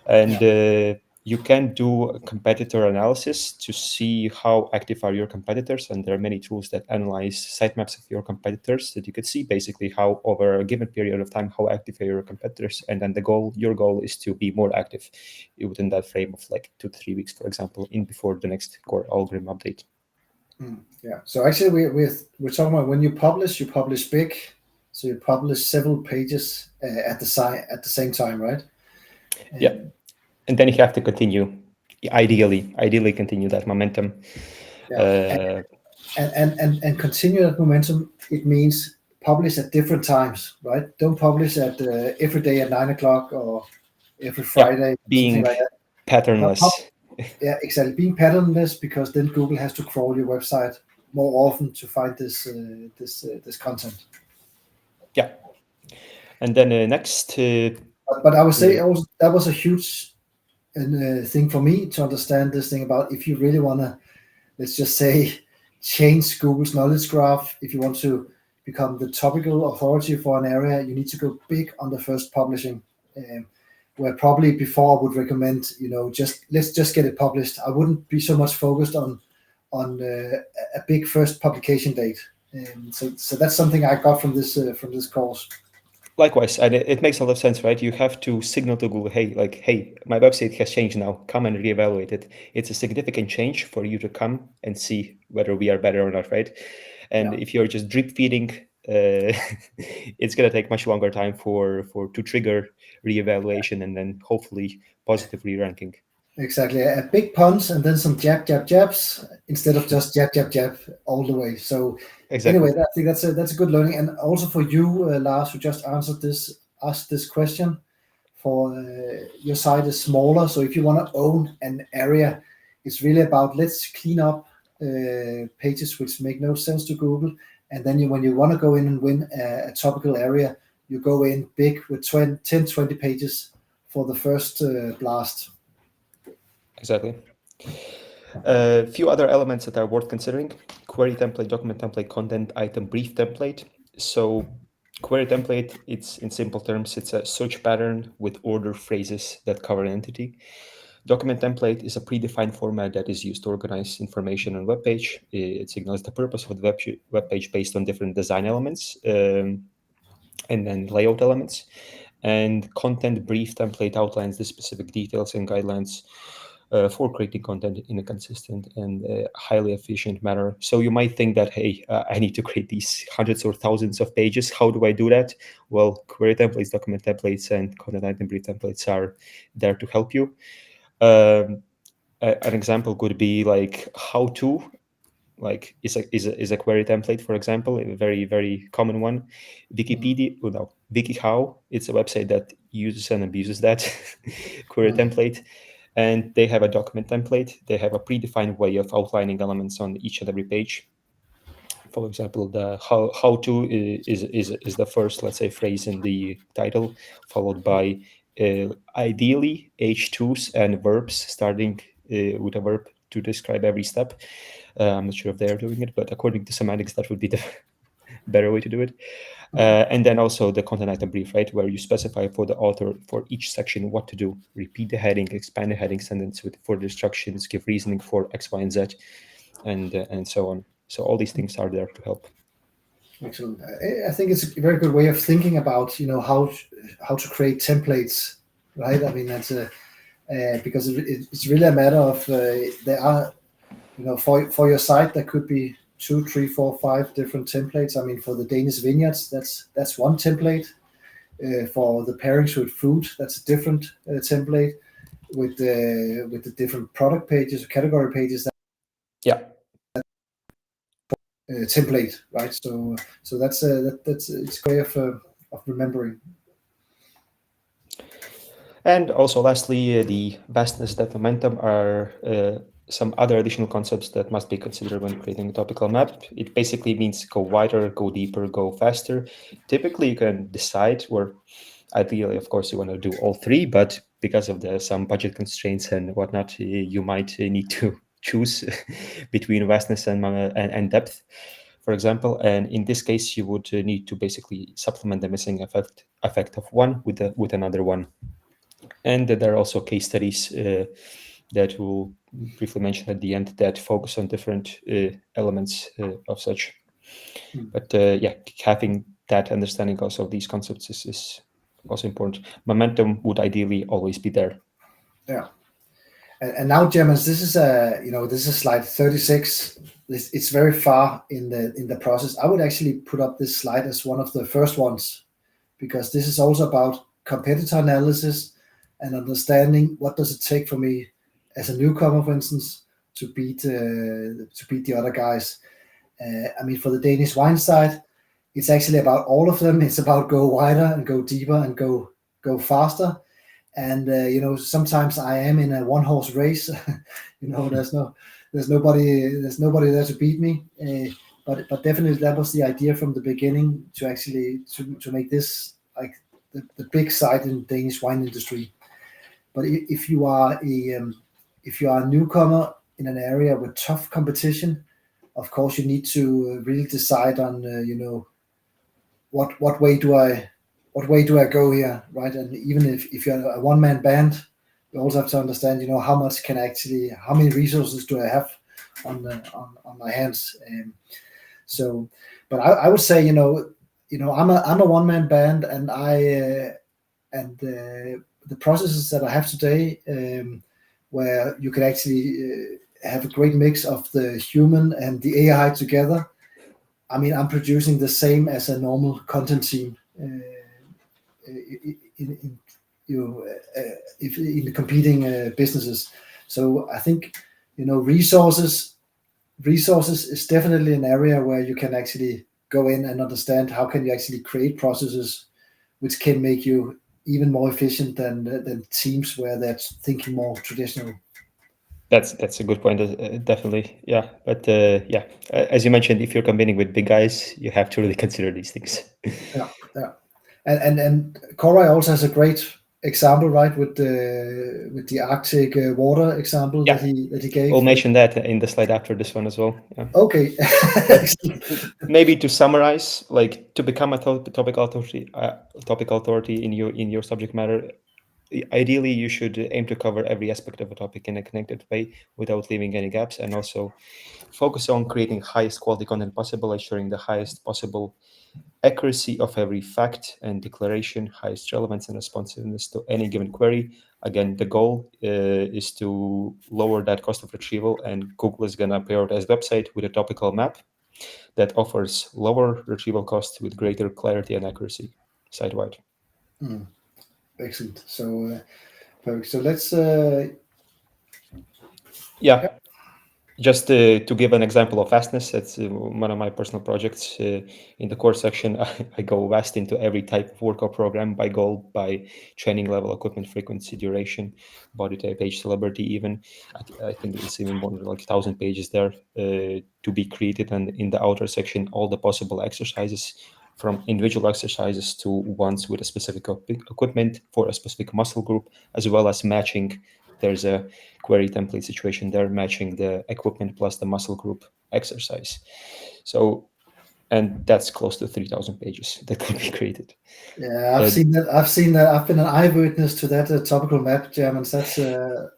And you can do a competitor analysis to see how active are your competitors, and there are many tools that analyze sitemaps of your competitors that you could see basically how over a given period of time how active are your competitors, and then your goal is to be more active within that frame of like 2 to 3 weeks, for example, before the next core algorithm update. Yeah. So actually, we're talking about when you publish big, so you publish several pages at the same time, right? Yeah. And then you have to continue, ideally continue that momentum. Yeah. And continue that momentum, it means publish at different times, right? Don't publish at every day at 9 o'clock or every Friday. Being like that. Patternless. Yeah, exactly. Being patternless, because then Google has to crawl your website more often to find this content. Yeah. And then next. But I would say also that was a huge thing for me to understand this thing about if you really want to, let's just say, change Google's knowledge graph. If you want to become the topical authority for an area, you need to go big on the first publishing. Where probably before I would recommend, let's just get it published. I wouldn't be so much focused on a big first publication date. So that's something I got from this course. Likewise, and it makes a lot of sense, right? You have to signal to Google, hey, my website has changed now. Come and reevaluate it. It's a significant change for you to come and see whether we are better or not, right? And if you're just drip feeding, it's going to take much longer time to trigger reevaluation and then hopefully positive re-ranking. Exactly, a big punch and then some jabs instead of just jab all the way. So Anyway, I think that's a good learning, and also for you, Lars, who just asked this question. For your site is smaller, so if you want to own an area, it's really about let's clean up pages which make no sense to Google, and then when you want to go in and win a topical area, you go in big with 10, 20 pages for the first blast. Exactly. A few other elements that are worth considering: query template, document template, content item, brief template. So query template, it's in simple terms, it's a search pattern with order phrases that cover an entity. Document template is a predefined format that is used to organize information on a web page. It signals the purpose of the web page based on different design elements and then layout elements. And content brief template outlines the specific details and guidelines for creating content in a consistent and highly efficient manner. So you might think that, hey, I need to create these hundreds or thousands of pages. How do I do that? Well, query templates, document templates, and content item brief templates are there to help you. An example could be like how to, like is a query template, for example, a very, very common one. Wikipedia, WikiHow, it's a website that uses and abuses that query template. And they have a document template. They have a predefined way of outlining elements on each and every page. For example, the how to is the first, let's say, phrase in the title, followed by ideally H2s and verbs, starting with a verb to describe every step. I'm not sure if they're doing it, but according to semantics, that would be the better way to do it. And then also the content item brief, right, where you specify for the author for each section what to do. Repeat the heading, expand the heading sentence with further instructions, give reasoning for X, Y, and Z, and so on. So all these things are there to help. Excellent. I think it's a very good way of thinking about, how to create templates, right? I mean, that's because it's really a matter of there are, for your site there could be 2, 3, 4, 5 different templates. I mean, for the Danish vineyards, that's one template. For the pairings with food, that's a different template. With the different product pages or category pages, yeah, template, right? So that's it's a way of remembering. And also, lastly, the vastness, depth, momentum are some other additional concepts that must be considered when creating a topical map. It basically means go wider, go deeper, go faster. Typically, you can decide, or ideally, of course, you want to do all three, but because of some budget constraints and whatnot, you might need to choose between vastness and depth, for example. And in this case, you would need to basically supplement the missing effect of one with another one. And there are also case studies that we'll briefly mention at the end that focus on different elements of such. But having that understanding also of these concepts is also important. Momentum would ideally always be there. Yeah. And now, Gemmas, this is slide 36. It's very far in the process. I would actually put up this slide as one of the first ones, because this is also about competitor analysis and understanding what does it take for me as a newcomer, for instance, to beat the other guys. I mean, for the Danish wine side, it's actually about all of them. It's about go wider and go deeper and go faster. And sometimes I am in a one-horse race. There's nobody there to beat me. But definitely that was the idea from the beginning, to actually to make this like the big site in the Danish wine industry. But if you are a newcomer in an area with tough competition, of course you need to really decide on what way do I go here, right? And even if you're a one-man band, you also have to understand, how many resources do I have on my hands. But I would say, I'm a one-man band, and the processes that I have today, where you can actually have a great mix of the human and the AI together. I mean, I'm producing the same as a normal content team in the competing businesses. So I think resources is definitely an area where you can actually go in and understand how can you actually create processes which can make you even more efficient than teams where they're thinking more traditional. That's a good point, definitely. Yeah, but as you mentioned, if you're competing with big guys, you have to really consider these things. Yeah. And Koray also has a great example, right, with the Arctic water example that he gave. We'll mention that in the slide after this one as well. Yeah. Okay. Maybe to summarize, like to become a topical authority in your subject matter, ideally you should aim to cover every aspect of a topic in a connected way without leaving any gaps, and also focus on creating highest quality content possible, ensuring the highest possible accuracy of every fact and declaration, highest relevance and responsiveness to any given query. Again, the goal is to lower that cost of retrieval, and Google is going to prioritize website with a topical map that offers lower retrieval cost with greater clarity and accuracy site-wide. Excellent. So perfect. So let's just to give an example of vastness, that's one of my personal projects. In the course section, I go vast into every type of work or program by goal, by training level, equipment frequency, duration, body type, age, celebrity. Even I think it's even more like 1,000 pages there to be created, and in the outer section, all the possible exercises, from individual exercises to ones with a specific equipment for a specific muscle group, as well as matching. There's a query template situation there, matching the equipment plus the muscle group exercise. So, and that's close to 3,000 pages that could be created. Yeah, I've seen that. I've been an eyewitness to that topical map, Germans. That's a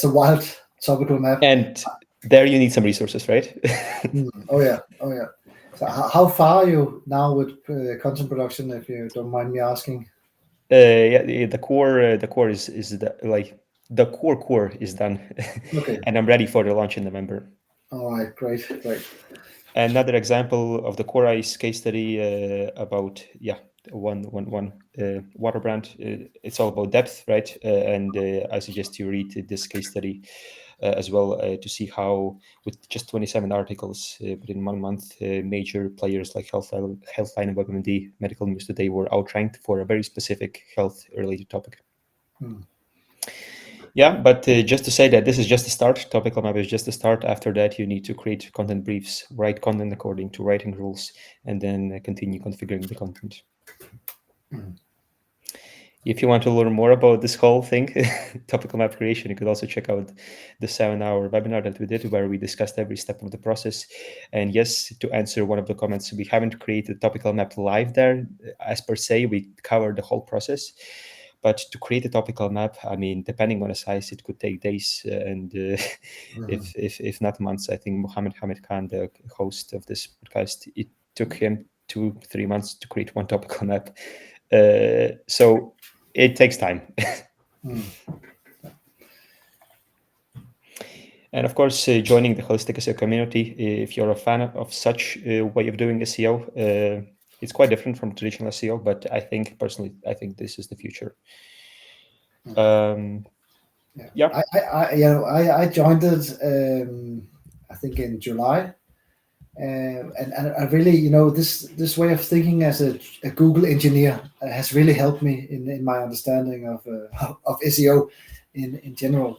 wild topical map. And there you need some resources, right? Oh yeah. So how far are you now with content production, if you don't mind me asking? The core is the core is done. Okay. And I'm ready for the launch in November. All right, great. Another example of the core ice case study about one water brand. It's all about depth, right? And I suggest you read this case study as well to see how, with just 27 articles within 1 month, major players like Healthline and WebMD, Medical News Today were outranked for a very specific health-related topic. Yeah, but just to say that this is just the start. Topical map is just the start. After that, you need to create content briefs, write content according to writing rules, and then continue configuring the content. If you want to learn more about this whole thing, topical map creation, you could also check out the 7-hour webinar that we did, where we discussed every step of the process. And yes, to answer one of the comments, we haven't created a topical map live there as per se. We covered the whole process. But to create a topical map, I mean, depending on the size, it could take days, and if not months. I think Mohammed Hamid Khan, the host of this podcast, it took him 2-3 months to create one topical map. So it takes time. And of course, joining the holistic SEO community, if you're a fan of such way of doing SEO, it's quite different from traditional SEO, but I think personally, this is the future. I joined it I think in July, and I really, this way of thinking as a Google engineer has really helped me in my understanding of SEO in general.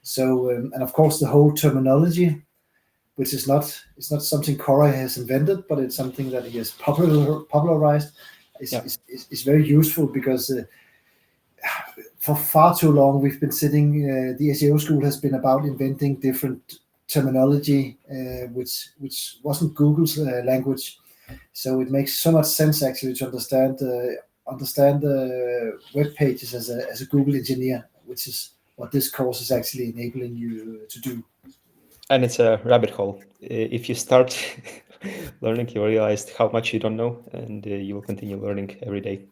So and of course the whole terminology, which is not something Koray has invented, but it's something that he has popularized, is very useful, because for far too long we've been sitting. The SEO school has been about inventing different terminology, which wasn't Google's language. So it makes so much sense actually to understand web pages as a Google engineer, which is what this course is actually enabling you to do. And it's a rabbit hole. If you start learning, you realize how much you don't know, and you will continue learning every day.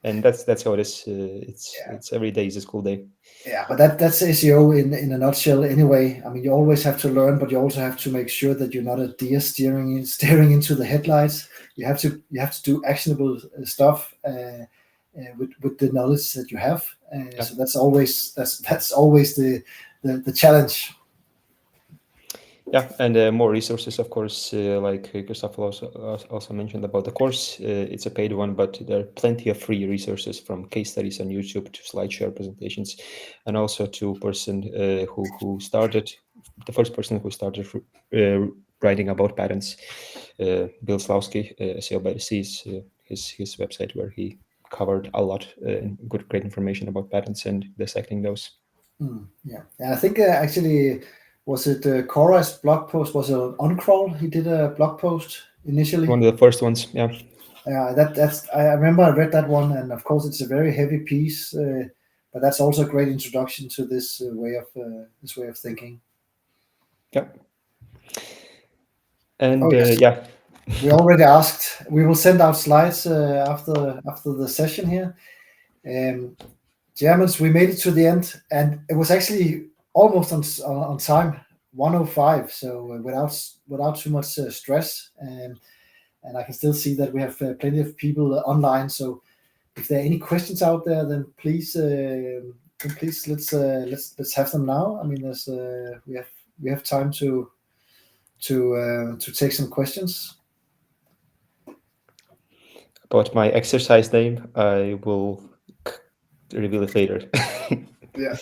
And that's how it is. It's every day is a school day. Yeah, but that's SEO in a nutshell anyway. I mean, you always have to learn, but you also have to make sure that you're not a deer staring into the headlights. You have to do actionable stuff with the knowledge that you have. So that's always the challenge. Yeah, and more resources, of course, like Christopher also mentioned about the course. It's a paid one, but there are plenty of free resources, from case studies on YouTube to slideshare presentations, and also to person who started, the first person who started writing about patterns, Bill Slawski, SEO by the Seas. his website, where he covered a lot great information about patents and dissecting those. Yeah, and I think actually, was it Cora's blog post? Was it on Crawl? He did a blog post initially. One of the first ones, yeah. That's I remember I read that one, and of course it's a very heavy piece, but that's also a great introduction to this way of thinking. Yeah. And Oh, yes. yeah, We already asked. We will send out slides after the session here. Germans, we made it to the end, and it was actually almost on time, 1:05. So without too much stress, and I can still see that we have plenty of people online. So if there are any questions out there, then please let's have them now. I mean, there's we have time to take some questions. About my exercise name, I will reveal it later. Yeah.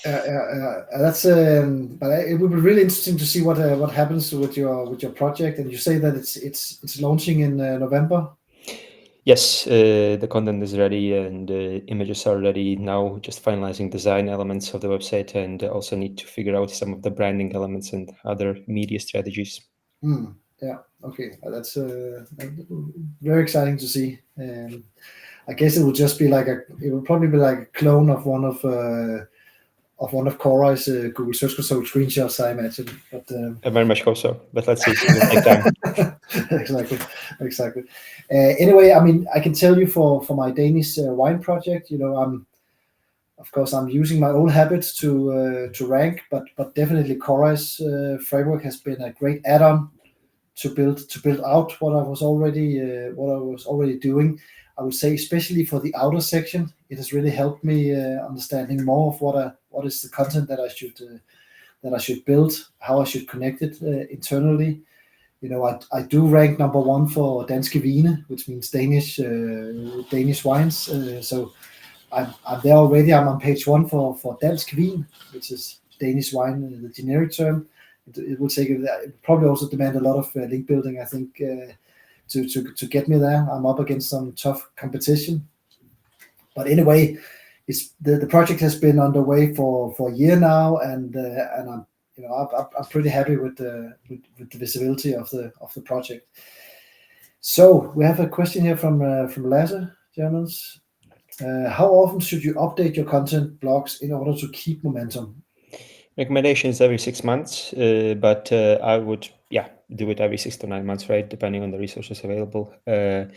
That's but it would be really interesting to see what happens with your project. And you say that it's launching in November. Yes, the content is ready and images are ready now. Just finalizing design elements of the website, and also need to figure out some of the branding elements and other media strategies. Yeah. Okay. That's very exciting to see. I guess it will just be it will probably be like a clone of one of Cora's Google Search Console screenshots, I imagine. But I very much hope so. But let's see. It'll take time. Exactly. Anyway, I mean, I can tell you for my Danish wine project, I'm using my old habits to rank, but definitely Cora's framework has been a great add-on to build out what I was already doing. I would say, especially for the outer section, it has really helped me understanding more of what is the content that I should build, how I should connect it internally. I do rank number 1 for danske vine, which means Danish wines. So I'm there already. I'm on page 1 for dansk vin, which is Danish wine, the generic term. It will probably also demand a lot of link building, I think, to get me there. I'm up against some tough competition, but anyway, the project has been underway for a year now, and I'm pretty happy with the visibility of the project. So we have a question here from Lasse Germans. How often should you update your content blogs in order to keep momentum? Recommendations every 6 months, but I would do it every 6 to 9 months, right, depending on the resources available. The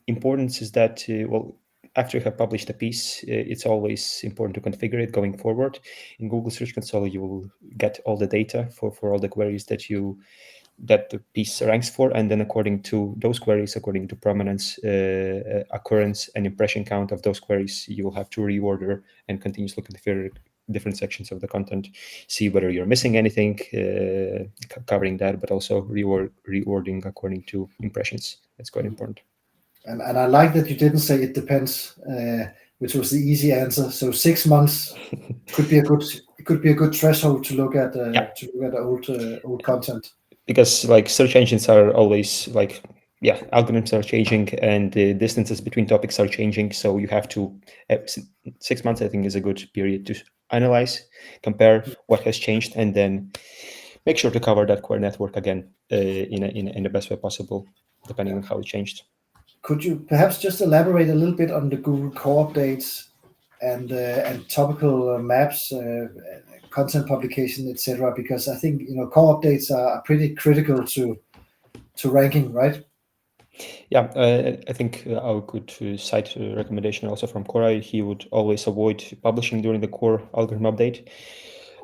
importance is that after you have published a piece, it's always important to configure it going forward. In Google Search Console, you will get all the data for all the queries that the piece ranks for, and then according to those queries, according to prominence, occurrence, and impression count of those queries, you will have to reorder and continuously configure different sections of the content, see whether you're missing anything, covering that, but also reordering according to impressions. That's quite important. And I like that you didn't say it depends, which was the easy answer. So 6 months could be a good threshold to look at old content. Because search engines are always algorithms are changing, and the distances between topics are changing. So you have to 6 months, I think, is a good period to analyze, compare what has changed, and then make sure to cover that core network again in the best way possible, depending on how it changed. Could you perhaps just elaborate a little bit on the Google core updates and topical maps, content publication, etc.? Because I think core updates are pretty critical to ranking, right? Yeah, I think I could cite a recommendation also from Cora. He would always avoid publishing during the core algorithm update.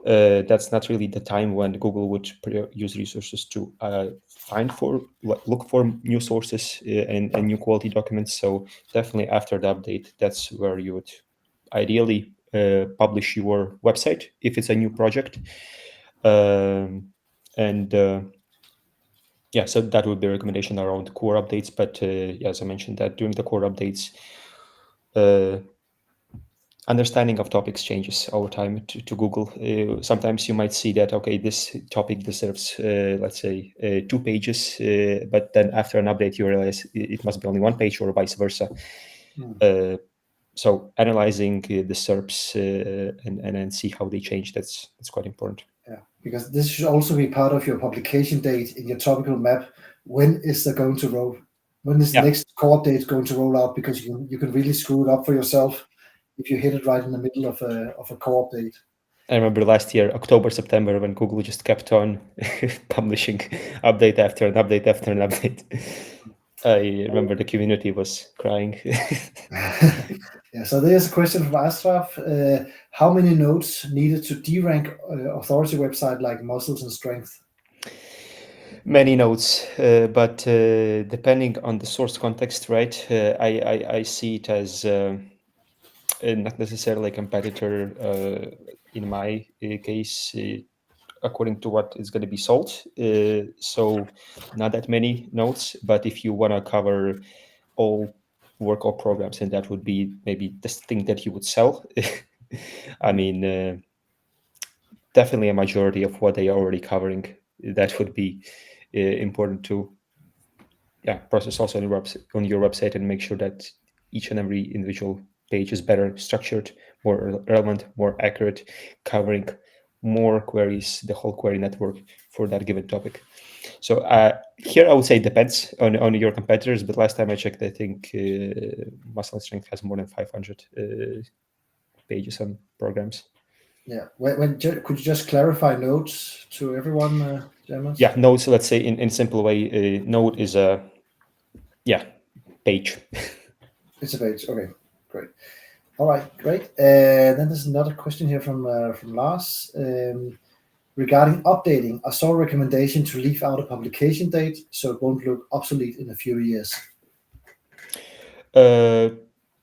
That's not really the time when Google would use resources to look for new sources and new quality documents. So definitely after the update, that's where you would ideally publish your website if it's a new project. So that would be a recommendation around core updates. But as I mentioned, that during the core updates, understanding of topics changes over time to Google. Sometimes you might see that, okay, this topic deserves, let's say, 2 pages, but then after an update, you realize it must be only 1 page or vice versa. So analyzing the SERPs and then see how they change, that's quite important. Yeah, because this should also be part of your publication date in your topical map. When is the going to roll? When is the next core update going to roll out? Because you can really screw it up for yourself if you hit it right in the middle of a core update. I remember last year, October, September, when Google just kept on publishing update after an update after an update. I remember the community was crying. Yeah, so there's a question from Ashraf. How many nodes needed to derank authority website like Muscles and Strength? Many nodes, but depending on the source context, right? I see it as not necessarily a competitor in my case, according to what is going to be sold. So not that many nodes, but if you want to cover all work or programs, and that would be maybe the thing that you would sell. I mean, definitely a majority of what they are already covering, that would be important to process also on your website and make sure that each and every individual page is better structured, more relevant, more accurate, covering more queries, the whole query network for that given topic. So here I would say it depends on your competitors, but last time I checked, I think Muscle and Strength has more than 500 pages on programs. Yeah. Could you just clarify nodes to everyone, Jamas? Yeah, nodes, let's say in simple way, node is a page. It's a page. Okay, great. All right, great. Then there's another question here from Lars. Regarding updating, I saw a recommendation to leave out a publication date so it won't look obsolete in a few years.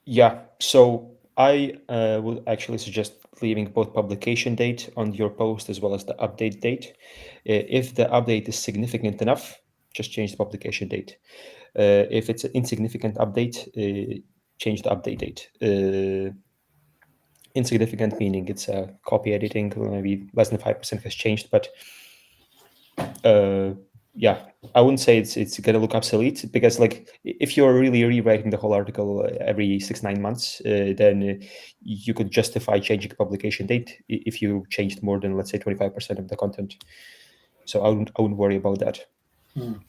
Yeah, so I would actually suggest leaving both publication date on your post as well as the update date. If the update is significant enough, just change the publication date. If it's an insignificant update, change the update date. Insignificant meaning it's a copy editing, maybe less than 5% has changed, but I wouldn't say it's gonna look obsolete, because like if you're really rewriting the whole article every 6-9 months, then you could justify changing the publication date if you changed more than, let's say, 25% of the content. So I wouldn't worry about that.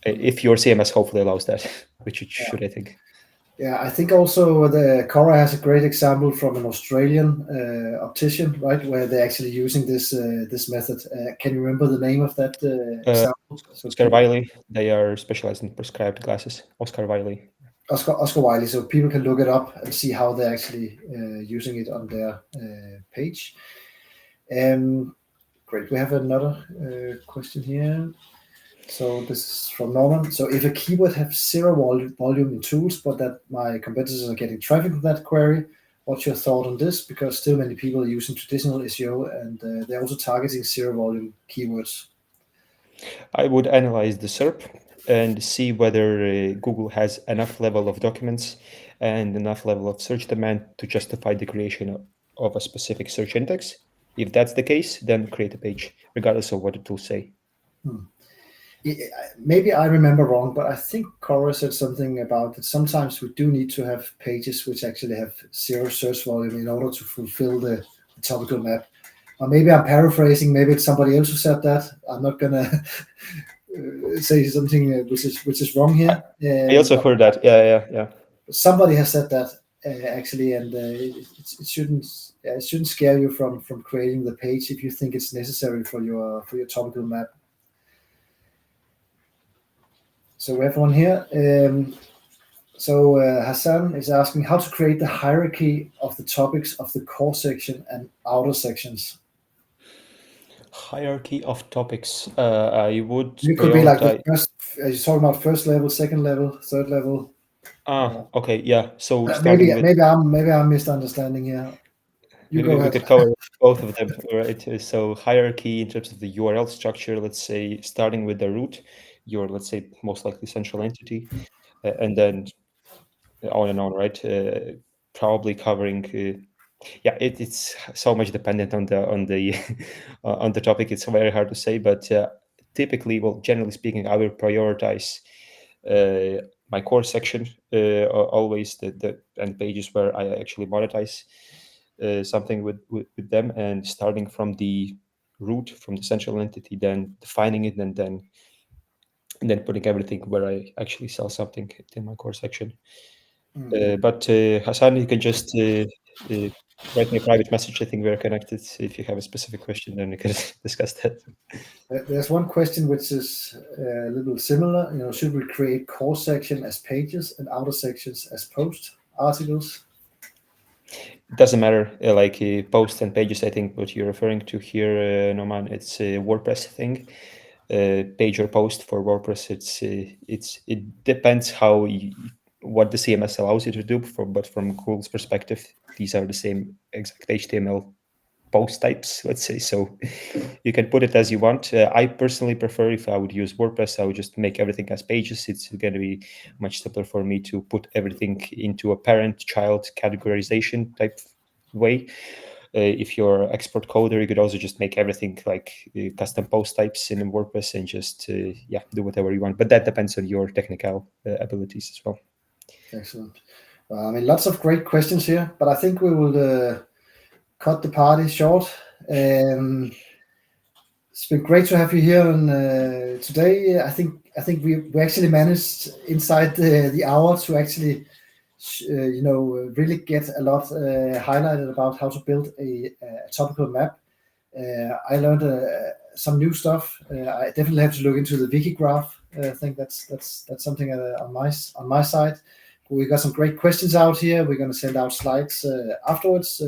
If your CMS hopefully allows that, which it should, I think. Yeah, I think also the Cora has a great example from an Australian optician, right, where they're actually using this method. Can you remember the name of that example? Oscar Wiley, they are specialized in prescribed glasses. Oscar Wiley. Oscar Wiley, so people can look it up and see how they're actually using it on their page. Great, we have another question here. So this is from Norman. So if a keyword has zero volume in tools, but that my competitors are getting traffic with that query, what's your thought on this? Because still many people are using traditional SEO and they're also targeting zero volume keywords. I would analyze the SERP and see whether Google has enough level of documents and enough level of search demand to justify the creation of a specific search index. If that's the case, then create a page, regardless of what the tools say. Maybe I remember wrong, but I think Cora said something about that sometimes we do need to have pages which actually have zero search volume in order to fulfill the topical map. Or maybe I'm paraphrasing, maybe it's somebody else who said that. I'm not gonna say something which is wrong here. I also heard that. Yeah. Somebody has said that actually, and it shouldn't scare you from creating the page if you think it's necessary for your topical map. So we have one here. So Hassan is asking how to create the hierarchy of the topics of the core section and outer sections. Hierarchy of topics. I would. It could be like the first. You're talking about first level, second level, third level. Okay, yeah. So maybe I'm misunderstanding here. We could cover both of them, right? So hierarchy in terms of the URL structure, let's say starting with the root, your, let's say, most likely central entity, and then on and on, right? Probably covering Yeah, it's so much dependent on the on the topic. It's very hard to say, but typically, well, generally speaking, I will prioritize my core section, always the and pages where I actually monetize something with them, and starting from the root, from the central entity, then defining it, and then putting everything where I actually sell something in my core section. But Hassan, you can just write me a private message. I think we're connected. If you have a specific question, then we can discuss that. There's one question which is a little similar. You know, should we create core section as pages and outer sections as post articles? It doesn't matter, like posts and pages. I think what you're referring to here, Noman, it's a WordPress thing. Page or post for WordPress, it depends how what the CMS allows you to do. But from Google's perspective, these are the same exact HTML post types, let's say. So you can put it as you want. I personally prefer, if I would use WordPress, I would just make everything as pages. It's going to be much simpler for me to put everything into a parent-child categorization type way. If you're expert coder, you could also just make everything like custom post types in WordPress and just do whatever you want. But that depends on your technical abilities as well. Excellent. I mean, lots of great questions here, but I think we will cut the party short. It's been great to have you here today. I think we actually managed inside the hour to actually really get a lot highlighted about how to build a topical map. I learned some new stuff. I definitely have to look into the wiki graph. I think that's something on my side. We got some great questions out here. We're going to send out slides afterwards.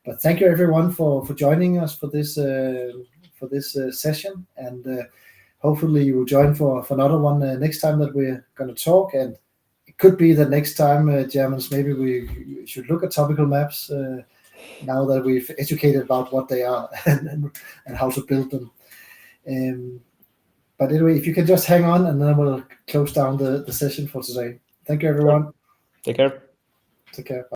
But thank you everyone for joining us for this session, and hopefully you will join for another one next time that we're going to talk. And it could be that next time, Germans, maybe we should look at topical maps now that we've educated about what they are and how to build them. But anyway, if you can just hang on, and then we'll close down the session for today. Thank you, everyone. Take care. Take care. Bye.